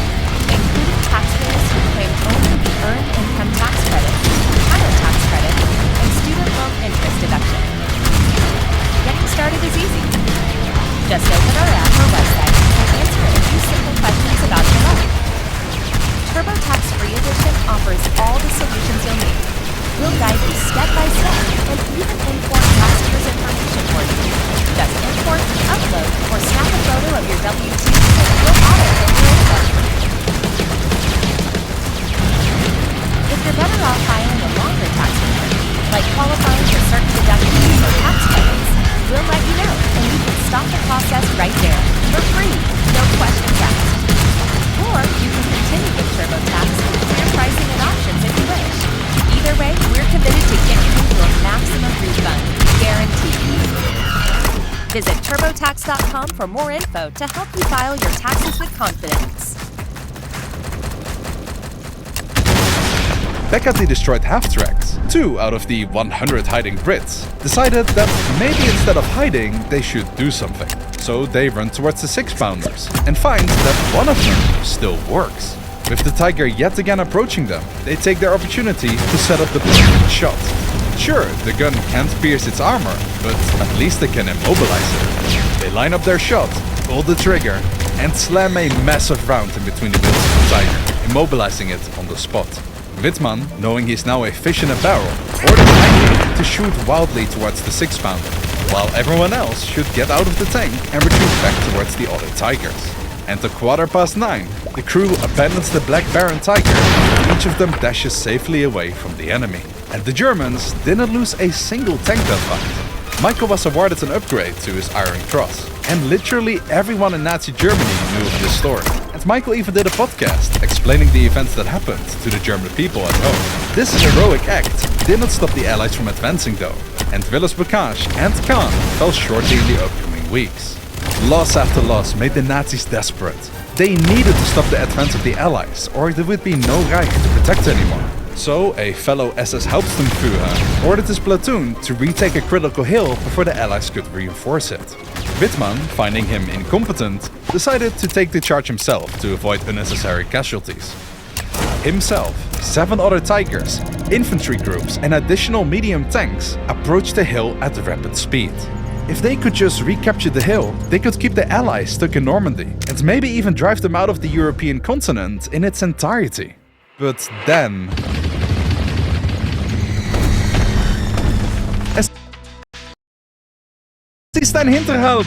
including taxpayers who claim only the Earned Income Tax Credit, Child Tax Credit, and Student Loan Interest deduction. Getting started is easy. Just open our app or website and answer a few simple questions about your life. TurboTax step by step and even import taxpayers' information for you. Just import, upload, or snap a photo of your W-2 and we'll auto-fill your info. If you're better off filing a longer tax return, like qualifying for certain deductions or tax credits, we'll let you know and you can stop the process right there, for free, no questions asked. Or you can continue with TurboTax with clear pricing and options if you wish. Either way, we're committed to getting you your maximum refund, guaranteed. Visit TurboTax.com for more info to help you file your taxes with confidence.
Back at the destroyed half-tracks, 2 out of the 100 hiding Brits decided that maybe instead of hiding, they should do something. So they run towards the 6-pounders and find that one of them still works. With the Tiger yet again approaching them, they take their opportunity to set up the perfect shot. Sure, the gun can't pierce its armor, but at least they can immobilize it. They line up their shot, pull the trigger, and slam a massive round in between the wheels of the Tiger, immobilizing it on the spot. Wittmann, knowing he's now a fish in a barrel, orders Heinrich to shoot wildly towards the 6-pounder, while everyone else should get out of the tank and retreat back towards the other Tigers. And at 9:15, the crew abandons the Black Baron Tiger, and each of them dashes safely away from the enemy. And the Germans didn't lose a single tank that fight. Michael was awarded an upgrade to his Iron Cross, and literally everyone in Nazi Germany knew of this story. And Michael even did a podcast explaining the events that happened to the German people at home. This heroic act did not stop the Allies from advancing though, and Villers-Bocage and Caen fell shortly in the upcoming weeks. Loss after loss made the Nazis desperate. They needed to stop the advance of the Allies, or there would be no Reich to protect anymore. So, a fellow SS Hauptsturmführer ordered his platoon to retake a critical hill before the Allies could reinforce it. Wittmann, finding him incompetent, decided to take the charge himself to avoid unnecessary casualties. Himself, 7 other Tigers, infantry groups and additional medium tanks approached the hill at rapid speed. If they could just recapture the hill, they could keep the Allies stuck in Normandy and maybe even drive them out of the European continent in its entirety. But then... Sie ist ein Hinterhalt!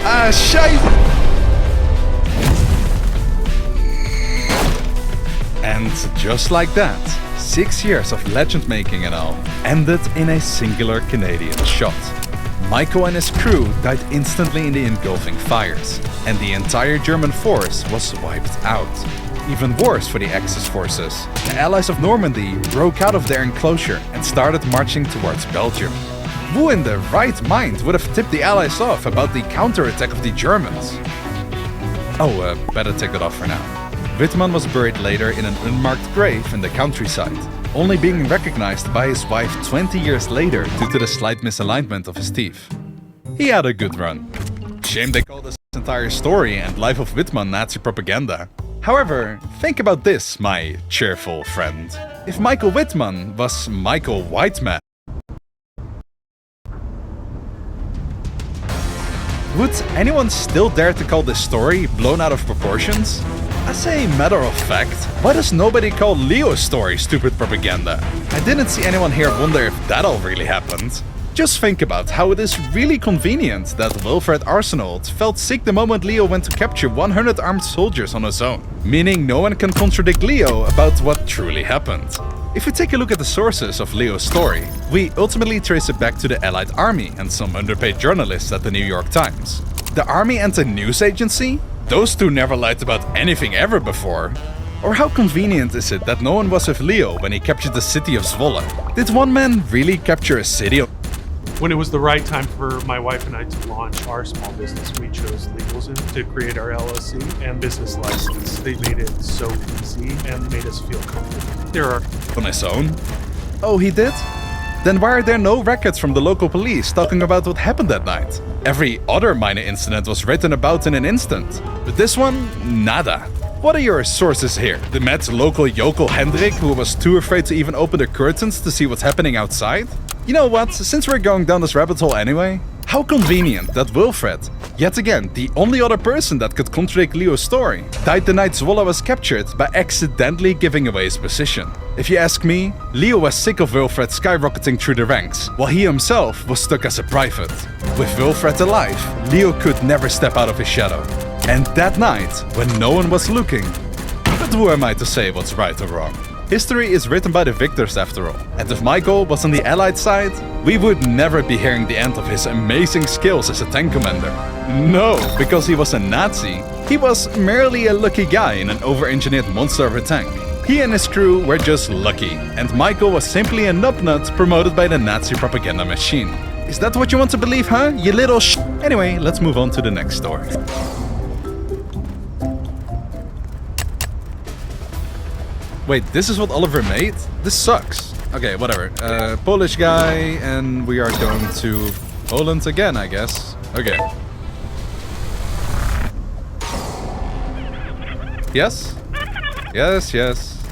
Ah, Scheiße! And just like that, 6 years of legend making and all ended in a singular Canadian shot. Michael and his crew died instantly in the engulfing fires, and the entire German force was wiped out. Even worse for the Axis forces, the Allies of Normandy broke out of their enclosure and started marching towards Belgium. Who in their right mind would have tipped the Allies off about the counterattack of the Germans? Oh, better take that off for now. Wittmann was buried later in an unmarked grave in the countryside, only being recognized by his wife 20 years later due to the slight misalignment of his teeth. He had a good run. Shame they call this entire story and life of Wittmann Nazi propaganda. However, think about this, my cheerful friend. If Michael Wittmann was Michael Whiteman, would anyone still dare to call this story blown out of proportions? As a matter of fact, why does nobody call Leo's story stupid propaganda? I didn't see anyone here wonder if that all really happened. Just think about how it is really convenient that Wilfred Arsenault felt sick the moment Leo went to capture 100 armed soldiers on his own, meaning no one can contradict Leo about what truly happened. If we take a look at the sources of Leo's story, we ultimately trace it back to the Allied Army and some underpaid journalists at the New York Times. The Army and the news agency? Those two never lied about anything ever before. Or how convenient is it that no one was with Leo when he captured the city of Zwolle? Did one man really capture a city?
When it was the right time for my wife and I to launch our small business, we chose LegalZoom to create our LLC and business license. They made it so easy and made us feel comfortable. There are...
On his own? Oh, he did? Then why are there no records from the local police talking about what happened that night? Every other minor incident was written about in an instant. But this one, nada. What are your sources here? The Met's local yokel Hendrik, who was too afraid to even open the curtains to see what's happening outside? You know what, since we're going down this rabbit hole anyway, How convenient that Wilfred, yet again the only other person that could contradict Leo's story, died the night Zwolle was captured by accidentally giving away his position. If you ask me, Leo was sick of Wilfred skyrocketing through the ranks, while he himself was stuck as a private. With Wilfred alive, Leo could never step out of his shadow. And that night, when no one was looking, but who am I to say what's right or wrong? History is written by the victors after all, and if my goal was on the Allied side, we would never be hearing the end of his amazing skills as a tank commander. No, because he was a Nazi. He was merely a lucky guy in an over-engineered monster of a tank. He and his crew were just lucky, and Michael was simply a nubnut promoted by the Nazi propaganda machine. Is that what you want to believe, huh, you little sh**? Anyway, let's move on to the next story. Wait, this is what Oliver made? This sucks. Okay, whatever. Polish guy, and we are going to Poland again, I guess. Okay. Yes? Yes, yes.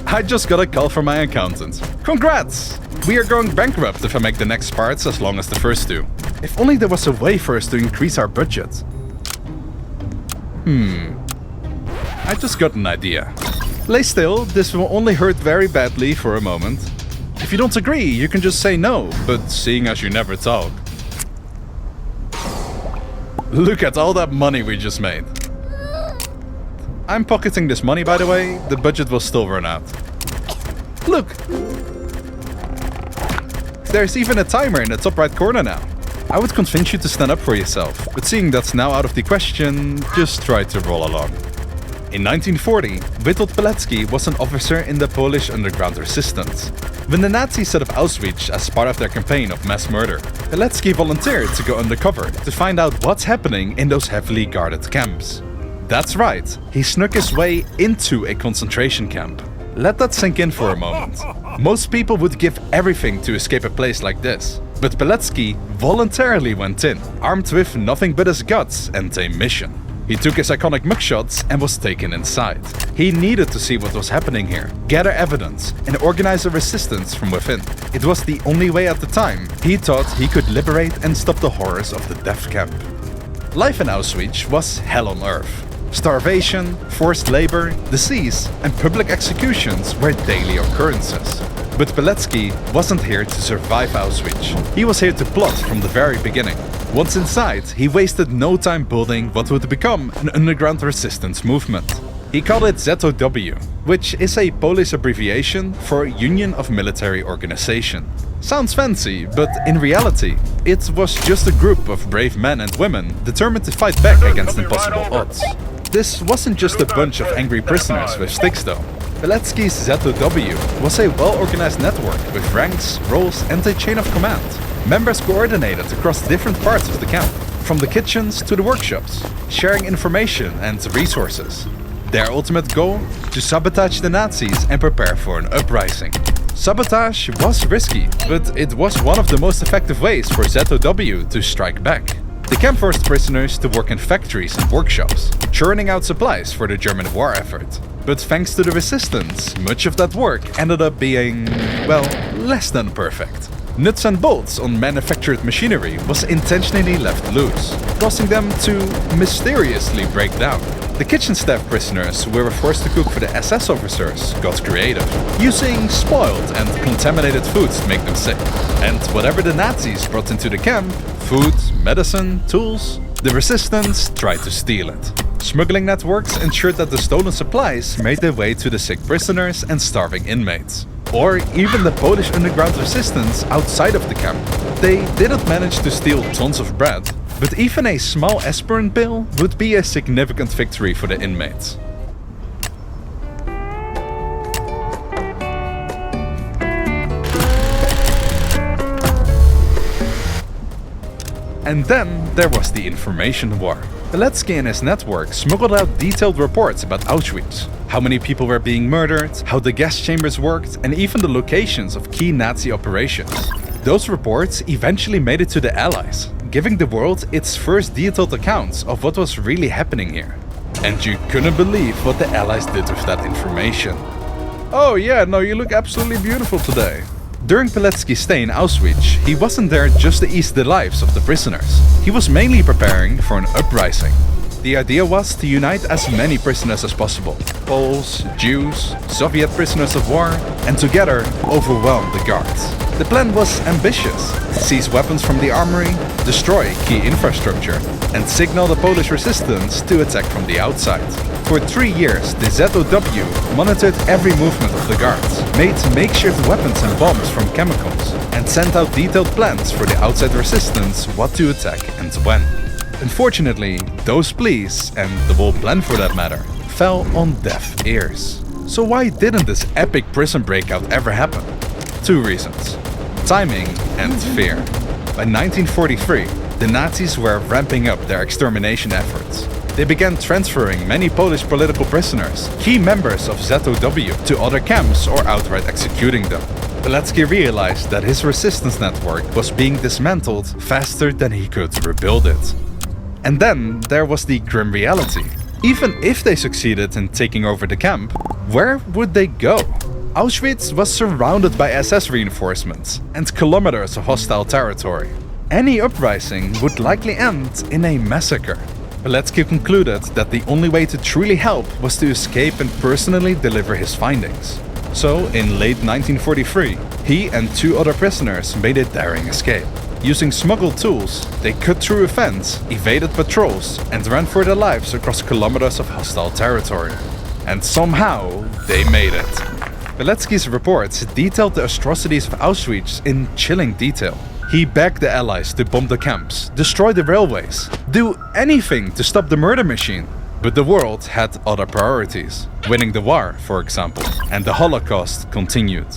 I just got a call from my accountant. Congrats! We are going bankrupt if I make the next parts as long as the first two. If only there was a way for us to increase our budget. I just got an idea. Lay still, this will only hurt very badly for a moment. If you don't agree, you can just say no, but seeing as you never talk. Look at all that money we just made. I'm pocketing this money, by the way. The budget will still run out. Look! There's even a timer in the top right corner now. I would convince you to stand up for yourself, but seeing that's now out of the question, just try to roll along. In 1940, Witold Pilecki was an officer in the Polish underground resistance. When the Nazis set up Auschwitz as part of their campaign of mass murder, Pilecki volunteered to go undercover to find out what's happening in those heavily guarded camps. That's right, he snuck his way into a concentration camp. Let that sink in for a moment. Most people would give everything to escape a place like this, but Pilecki voluntarily went in, armed with nothing but his guts and a mission. He took his iconic mugshots and was taken inside. He needed to see what was happening here, gather evidence, and organize a resistance from within. It was the only way at the time. He thought he could liberate and stop the horrors of the death camp. Life in Auschwitz was hell on earth. Starvation, forced labor, disease, and public executions were daily occurrences. But Pilecki wasn't here to survive Auschwitz. He was here to plot from the very beginning. Once inside, he wasted no time building what would become an underground resistance movement. He called it ZOW, which is a Polish abbreviation for Union of Military Organization. Sounds fancy, but in reality, it was just a group of brave men and women determined to fight back against impossible odds. This wasn't just a bunch of angry prisoners with sticks though. Pilecki's ZOW was a well-organized network with ranks, roles, and a chain of command. Members coordinated across different parts of the camp, from the kitchens to the workshops, sharing information and resources. Their ultimate goal? To sabotage the Nazis and prepare for an uprising. Sabotage was risky, but it was one of the most effective ways for ZOW to strike back. The camp forced prisoners to work in factories and workshops, churning out supplies for the German war effort. But thanks to the resistance, much of that work ended up being, well, less than perfect. Nuts and bolts on manufactured machinery was intentionally left loose, causing them to mysteriously break down. The kitchen staff prisoners who were forced to cook for the SS officers got creative, using spoiled and contaminated foods to make them sick. And whatever the Nazis brought into the camp, food, medicine, tools, the resistance tried to steal it. Smuggling networks ensured that the stolen supplies made their way to the sick prisoners and starving inmates. Or even the Polish underground resistance outside of the camp. They didn't manage to steal tons of bread, but even a small aspirin pill would be a significant victory for the inmates. And then there was the information war. Pilecki and his network smuggled out detailed reports about Auschwitz, how many people were being murdered, how the gas chambers worked, and even the locations of key Nazi operations. Those reports eventually made it to the Allies, giving the world its first detailed accounts of what was really happening here. And you couldn't believe what the Allies did with that information. Oh yeah, no, you look absolutely beautiful today. During Pilecki's stay in Auschwitz, he wasn't there just to ease the lives of the prisoners. He was mainly preparing for an uprising. The idea was to unite as many prisoners as possible: Poles, Jews, Soviet prisoners of war, and together overwhelm the guards. The plan was ambitious: seize weapons from the armory, destroy key infrastructure, and signal the Polish resistance to attack from the outside. For 3 years, the ZOW monitored every movement of the guards, made makeshift weapons and bombs from chemicals, and sent out detailed plans for the outside resistance what to attack and when. Unfortunately, those pleas, and the whole plan for that matter, fell on deaf ears. So why didn't this epic prison breakout ever happen? 2 reasons: timing and fear. By 1943, the Nazis were ramping up their extermination efforts. They began transferring many Polish political prisoners, key members of ZOW, to other camps or outright executing them. Pilecki realized that his resistance network was being dismantled faster than he could rebuild it. And then there was the grim reality. Even if they succeeded in taking over the camp, where would they go? Auschwitz was surrounded by SS reinforcements and kilometers of hostile territory. Any uprising would likely end in a massacre. Pilecki concluded that the only way to truly help was to escape and personally deliver his findings. So, in late 1943, he and 2 other prisoners made a daring escape. Using smuggled tools, they cut through a fence, evaded patrols, and ran for their lives across kilometers of hostile territory. And somehow, they made it. Pilecki's reports detailed the atrocities of Auschwitz in chilling detail. He begged the Allies to bomb the camps, destroy the railways, do anything to stop the murder machine. But the world had other priorities. Winning the war, for example, and the Holocaust continued.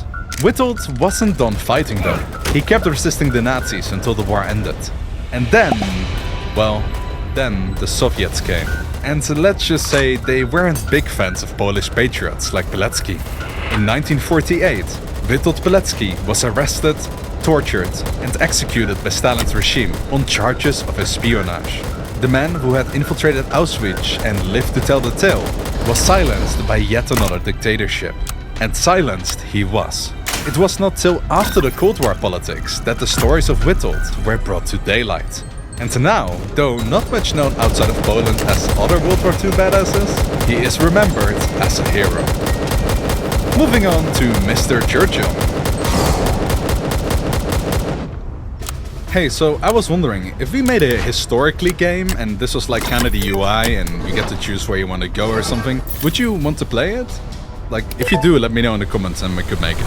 Witold wasn't done fighting though. He kept resisting the Nazis until the war ended. And then, well, then the Soviets came. And let's just say they weren't big fans of Polish patriots like Pilecki. In 1948, Witold Pilecki was arrested, tortured, and executed by Stalin's regime on charges of espionage. The man who had infiltrated Auschwitz and lived to tell the tale was silenced by yet another dictatorship. And silenced he was. It was not till after the Cold War politics that the stories of Witold were brought to daylight. And now, though not much known outside of Poland as other World War II badasses, he is remembered as a hero. Moving on to Mr. Churchill. Hey, so I was wondering, if we made a historically game and this was like kind of the UI and you get to choose where you want to go or something, would you want to play it? Like, if you do, let me know in the comments and we could make it.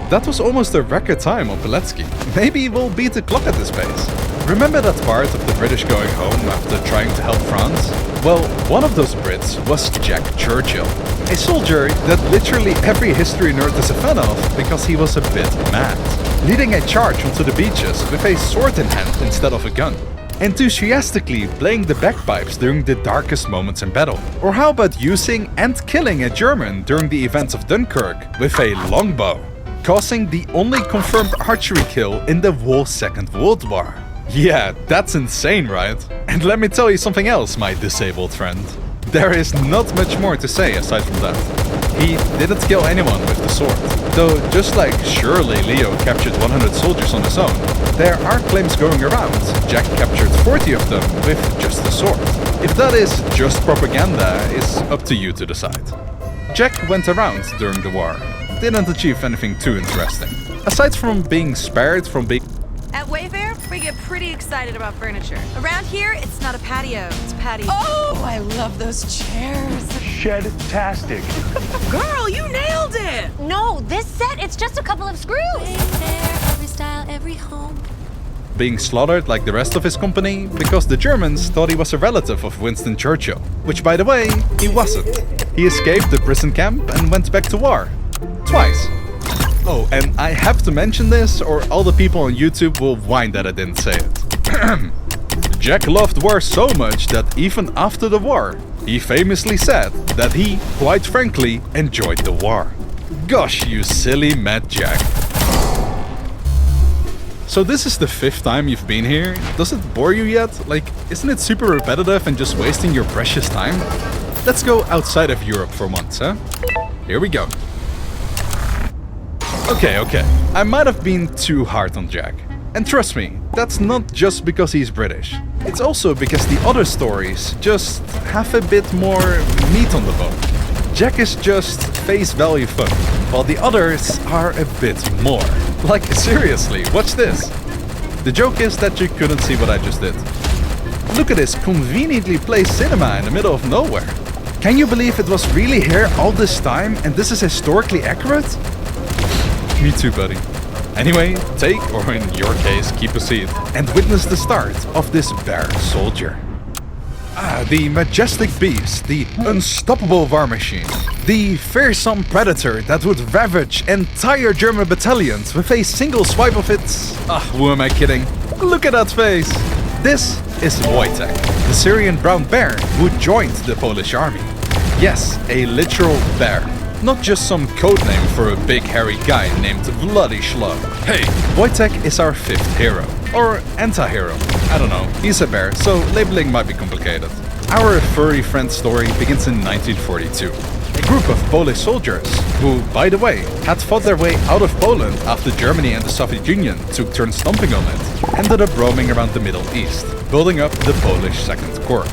That was almost a record time on Pilecki. Maybe we'll beat the clock at this pace. Remember that part of the British going home after trying to help France? Well, one of those Brits was Jack Churchill. A soldier that literally every history nerd is a fan of because he was a bit mad. Leading a charge onto the beaches with a sword in hand instead of a gun. Enthusiastically playing the bagpipes during the darkest moments in battle. Or how about using and killing a German during the events of Dunkirk with a longbow, causing the only confirmed archery kill in the whole Second World War. Yeah, that's insane, right? And let me tell you something else, my disabled friend. There is not much more to say aside from that. He didn't kill anyone with the sword. Though, just like surely Leo captured 100 soldiers on his own, there are claims going around Jack captured 40 of them with just the sword. If that is just propaganda, is up to you to decide. Jack went around during the war. Didn't achieve anything too interesting. Aside from being spared from being...
At Wayfair, we get pretty excited about furniture. Around here, it's not a patio, it's a patio. Oh, I love those chairs.
Shed-tastic.
Girl, you nailed it!
No, this set, it's just a couple of screws.
Every style, every home.
being slaughtered like the rest of his company because the Germans thought he was a relative of Winston Churchill, which by the way, he wasn't. He escaped the prison camp and went back to war. Twice. Oh, and I have to mention this or all the people on YouTube will whine that I didn't say it. Jack loved war so much that even after the war, he famously said that he, quite frankly, enjoyed the war. Gosh, you silly Mad Jack. So this is the 5th time you've been here. Does it bore you yet? Like, isn't it super repetitive and just wasting your precious time? Let's go outside of Europe for once, huh? Here we go. Okay, I might have been too hard on Jack. And trust me, that's not just because he's British. It's also because the other stories just have a bit more meat on the bone. Jack is just face value fun, while the others are a bit more. Like seriously, watch this. The joke is that you couldn't see what I just did. Look at this conveniently placed cinema in the middle of nowhere. Can you believe it was really here all this time and this is historically accurate? Me too, buddy. Anyway, take, or in your case, keep a seat, and witness the start of this bear soldier. The majestic beast, the unstoppable war machine, the fearsome predator that would ravage entire German battalions with a single swipe of its... who am I kidding? Look at that face! This is Wojtek, the Syrian brown bear who joined the Polish army. Yes, a literal bear. Not just some codename for a big hairy guy named Bloody Schlub. Hey, Wojtek is our fifth hero. Or anti-hero. I don't know, he's a bear, so labeling might be complicated. Our furry friend's story begins in 1942. A group of Polish soldiers, who, by the way, had fought their way out of Poland after Germany and the Soviet Union took turns stomping on it, ended up roaming around the Middle East, building up the Polish Second Corps.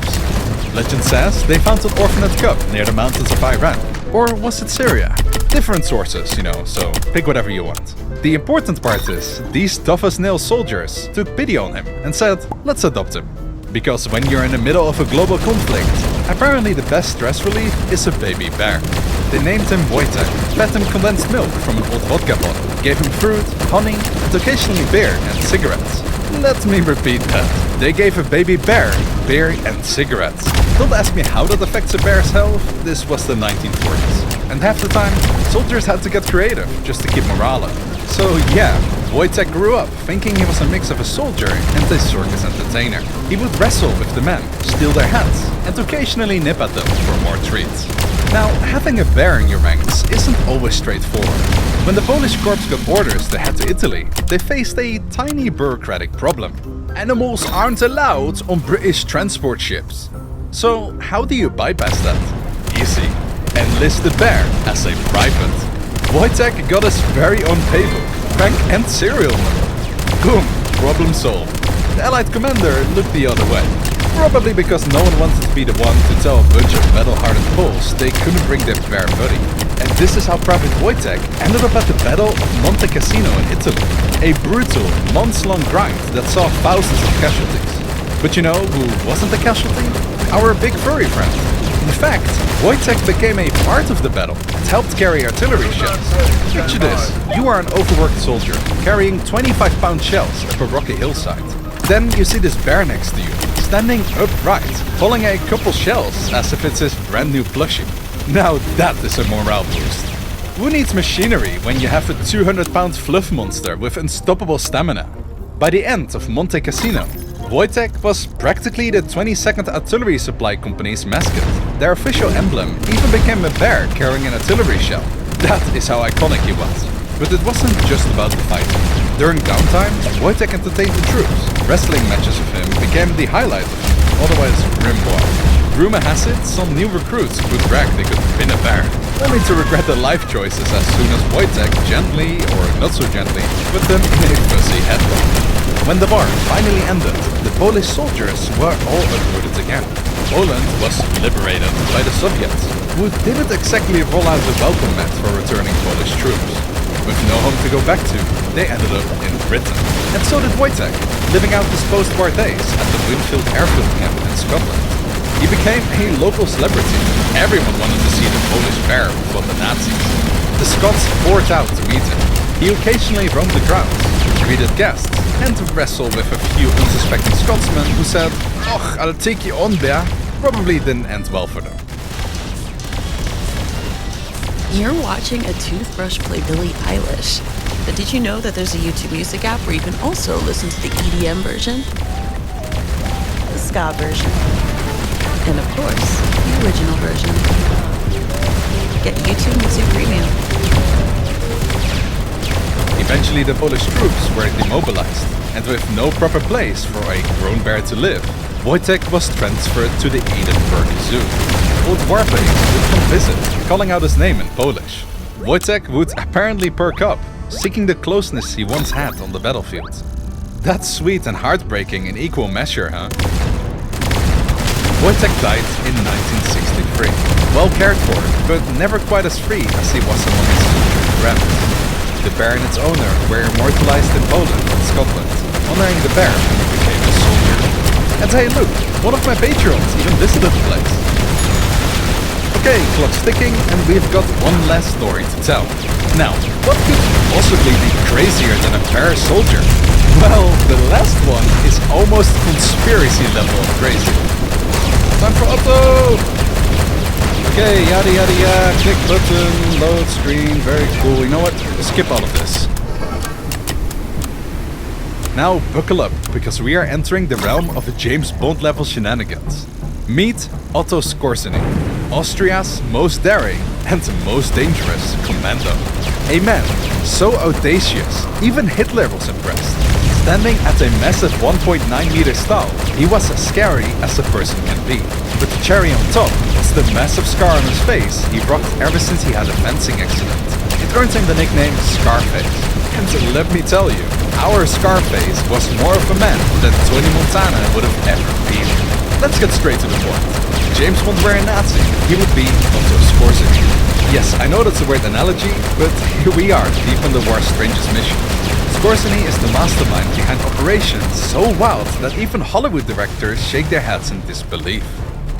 Legend says they found an orphanage cub near the mountains of Iran. Or was it Syria? Different sources, you know, so pick whatever you want. The important part is, these tough-as-nails soldiers took pity on him and said, let's adopt him. Because when you're in the middle of a global conflict, apparently the best stress relief is a baby bear. They named him Wojtek, fed him condensed milk from an old vodka bottle, gave him fruit, honey, and occasionally beer and cigarettes. Let me repeat that. They gave a baby bear beer and cigarettes. Don't ask me how that affects a bear's health, this was the 1940s. And half the time, soldiers had to get creative just to keep morale up. So yeah, Wojtek grew up thinking he was a mix of a soldier and a circus entertainer. He would wrestle with the men, steal their hats, and occasionally nip at them for more treats. Now, having a bear in your ranks isn't always straightforward. When the Polish corps got orders to head to Italy, they faced a tiny bureaucratic problem. Animals aren't allowed on British transport ships. So how do you bypass that? Easy. Enlist the bear as a private. Wojtek got his very own paybook, rank and serial number. Boom, problem solved. The Allied commander looked the other way. Probably because no one wanted to be the one to tell a bunch of battle-hardened Poles they couldn't bring their bear buddy. And this is how Private Wojtek ended up at the Battle of Monte Cassino in Italy. A brutal, months-long grind that saw thousands of casualties. But you know who wasn't a casualty? Our big furry friend. In fact, Wojtek became a part of the battle and helped carry artillery shells. Picture this, you are an overworked soldier, carrying 25-pound shells up a rocky hillside. Then you see this bear next to you, standing upright, pulling a couple shells as if it's his brand new plushie. Now that is a morale boost. Who needs machinery when you have a 200-pound fluff monster with unstoppable stamina? By the end of Monte Cassino, Wojtek was practically the 22nd Artillery Supply Company's mascot. Their official emblem even became a bear carrying an artillery shell. That is how iconic he was. But it wasn't just about the fighting. During downtime, Wojtek entertained the troops. Wrestling matches with him became the highlight of him, otherwise Rimbois. Rumor has it, some new recruits would brag they could pin a bear, only to regret their life choices as soon as Wojtek gently, or not so gently, put them in a fuzzy headlock. When the war finally ended, the Polish soldiers were all uprooted again. Poland was liberated by the Soviets, who didn't exactly roll out the welcome mat for returning Polish troops. With no home to go back to, they ended up in Britain. And so did Wojtek, living out his post-war days at the Winfield Airfield Camp in Scotland. He became a local celebrity. Everyone wanted to see the Polish bear fought the Nazis. The Scots poured out to meet him. He occasionally roamed the grounds, greeted guests, and wrestled with a few unsuspecting Scotsmen who said, "Och, I'll take you on, bear." Probably didn't end well for them.
You're watching a toothbrush play Billie Eilish. But did you know that there's a YouTube Music app where you can also listen to the EDM version, the ska version, and of course, the original version? Get YouTube Music Premium.
Eventually the Polish troops were demobilized, and with no proper place for a grown bear to live, Wojtek was transferred to the Edinburgh Zoo. Old Warface would come visit, calling out his name in Polish. Wojtek would apparently perk up, seeking the closeness he once had on the battlefield. That's sweet and heartbreaking in equal measure, huh? Wojtek died in 1963, well cared for, but never quite as free as he was among his friends. The bear and its owner were immortalized in Poland and Scotland, honoring the bear who became a soldier. And hey look, one of my patrons even visited the place. Okay, clock's ticking and we've got one last story to tell. Now, what could possibly be crazier than a bear soldier? Well, the last one is almost conspiracy level of crazy. Time for Otto! Okay, yada yada yada, click button, load screen, very cool. You know what? Skip all of this. Now buckle up, because we are entering the realm of James Bond level shenanigans. Meet Otto Skorzeny, Austria's most daring and most dangerous commando. A man so audacious, even Hitler was impressed. Standing at a massive 1.9 meters tall, he was as scary as a person can be. But the cherry on top was the massive scar on his face he rocked ever since he had a fencing accident. It earned him the nickname Scarface. And let me tell you, our Scarface was more of a man than Tony Montana would have ever been. Let's get straight to the point. If James Bond were a Nazi, he would be Otto Skorzeny. Yes, I know that's a weird analogy, but here we are, deep in the war's strangest mission. Skorzeny is the mastermind behind operations so wild that even Hollywood directors shake their heads in disbelief.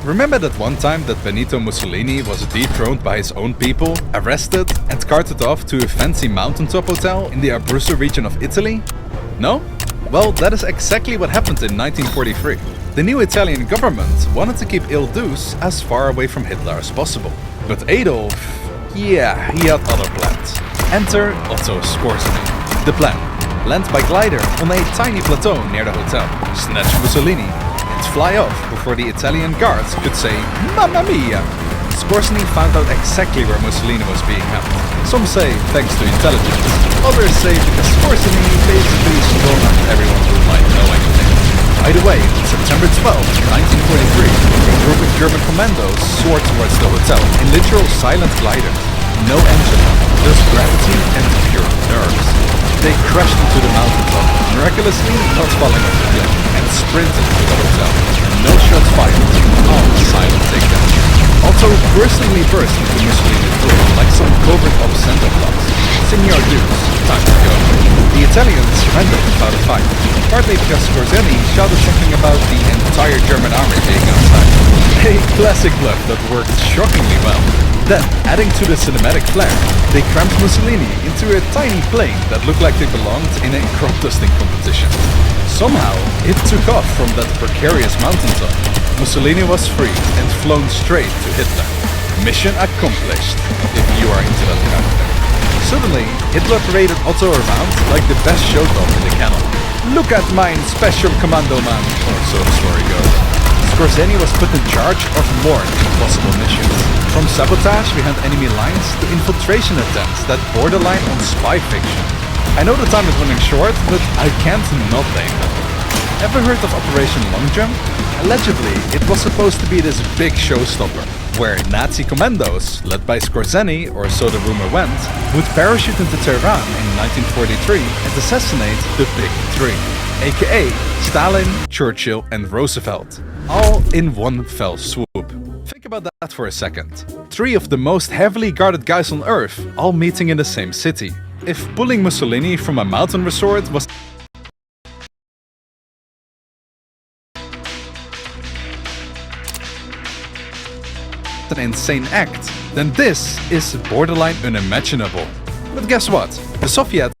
Remember that one time that Benito Mussolini was dethroned by his own people, arrested and carted off to a fancy mountaintop hotel in the Abruzzo region of Italy? No? Well, that is exactly what happened in 1943. The new Italian government wanted to keep Il Duce as far away from Hitler as possible. But Adolf, yeah, he had other plans. Enter Otto Skorzeny. The plan: land by glider on a tiny plateau near the hotel, snatch Mussolini, and fly off before the Italian guards could say Mamma Mia! Skorzeny found out exactly where Mussolini was being held. Some say thanks to intelligence, others say because Skorzeny basically swung at everyone who might know anything. Either way, on September 12, 1943, a group of German commandos soared towards the hotel in literal silent gliders. No engine, just gravity and pure nerves. They crashed into the mountaintop, miraculously not falling off the hill, and sprinted to the hotel. No shots fired, all silent takedown. Otto personally burst into Mussolini's room like some covert of Santa Claus. Signor Dukes, time to go. The Italians surrendered without a fight, partly because Skorzeny shouted something about the entire German army being outside. A classic bluff that worked shockingly well. Then, adding to the cinematic flair, they crammed Mussolini into a tiny plane that looked like they belonged in a crop dusting competition. Somehow, it took off from that precarious mountaintop. Mussolini was freed and flown straight to Hitler. Mission accomplished, if you are into that kind of thing. Suddenly, Hitler paraded Otto around like the best show dog in the kennel. Look at mine, special commando man, or so the story goes. Skorzeny was put in charge of more impossible missions. From sabotage behind enemy lines to infiltration attempts that borderline on spy fiction. I know the time is running short, but I can't not name them. Ever heard of Operation Long Jump? Allegedly, it was supposed to be this big showstopper, where Nazi commandos, led by Skorzeny, or so the rumor went, would parachute into Tehran in 1943 and assassinate the Big Three, aka Stalin, Churchill and Roosevelt, all in one fell swoop. Think about that for a second. Three of the most heavily guarded guys on Earth, all meeting in the same city. If pulling Mussolini from a mountain resort was an insane act, then this is borderline unimaginable. But guess what? The Soviets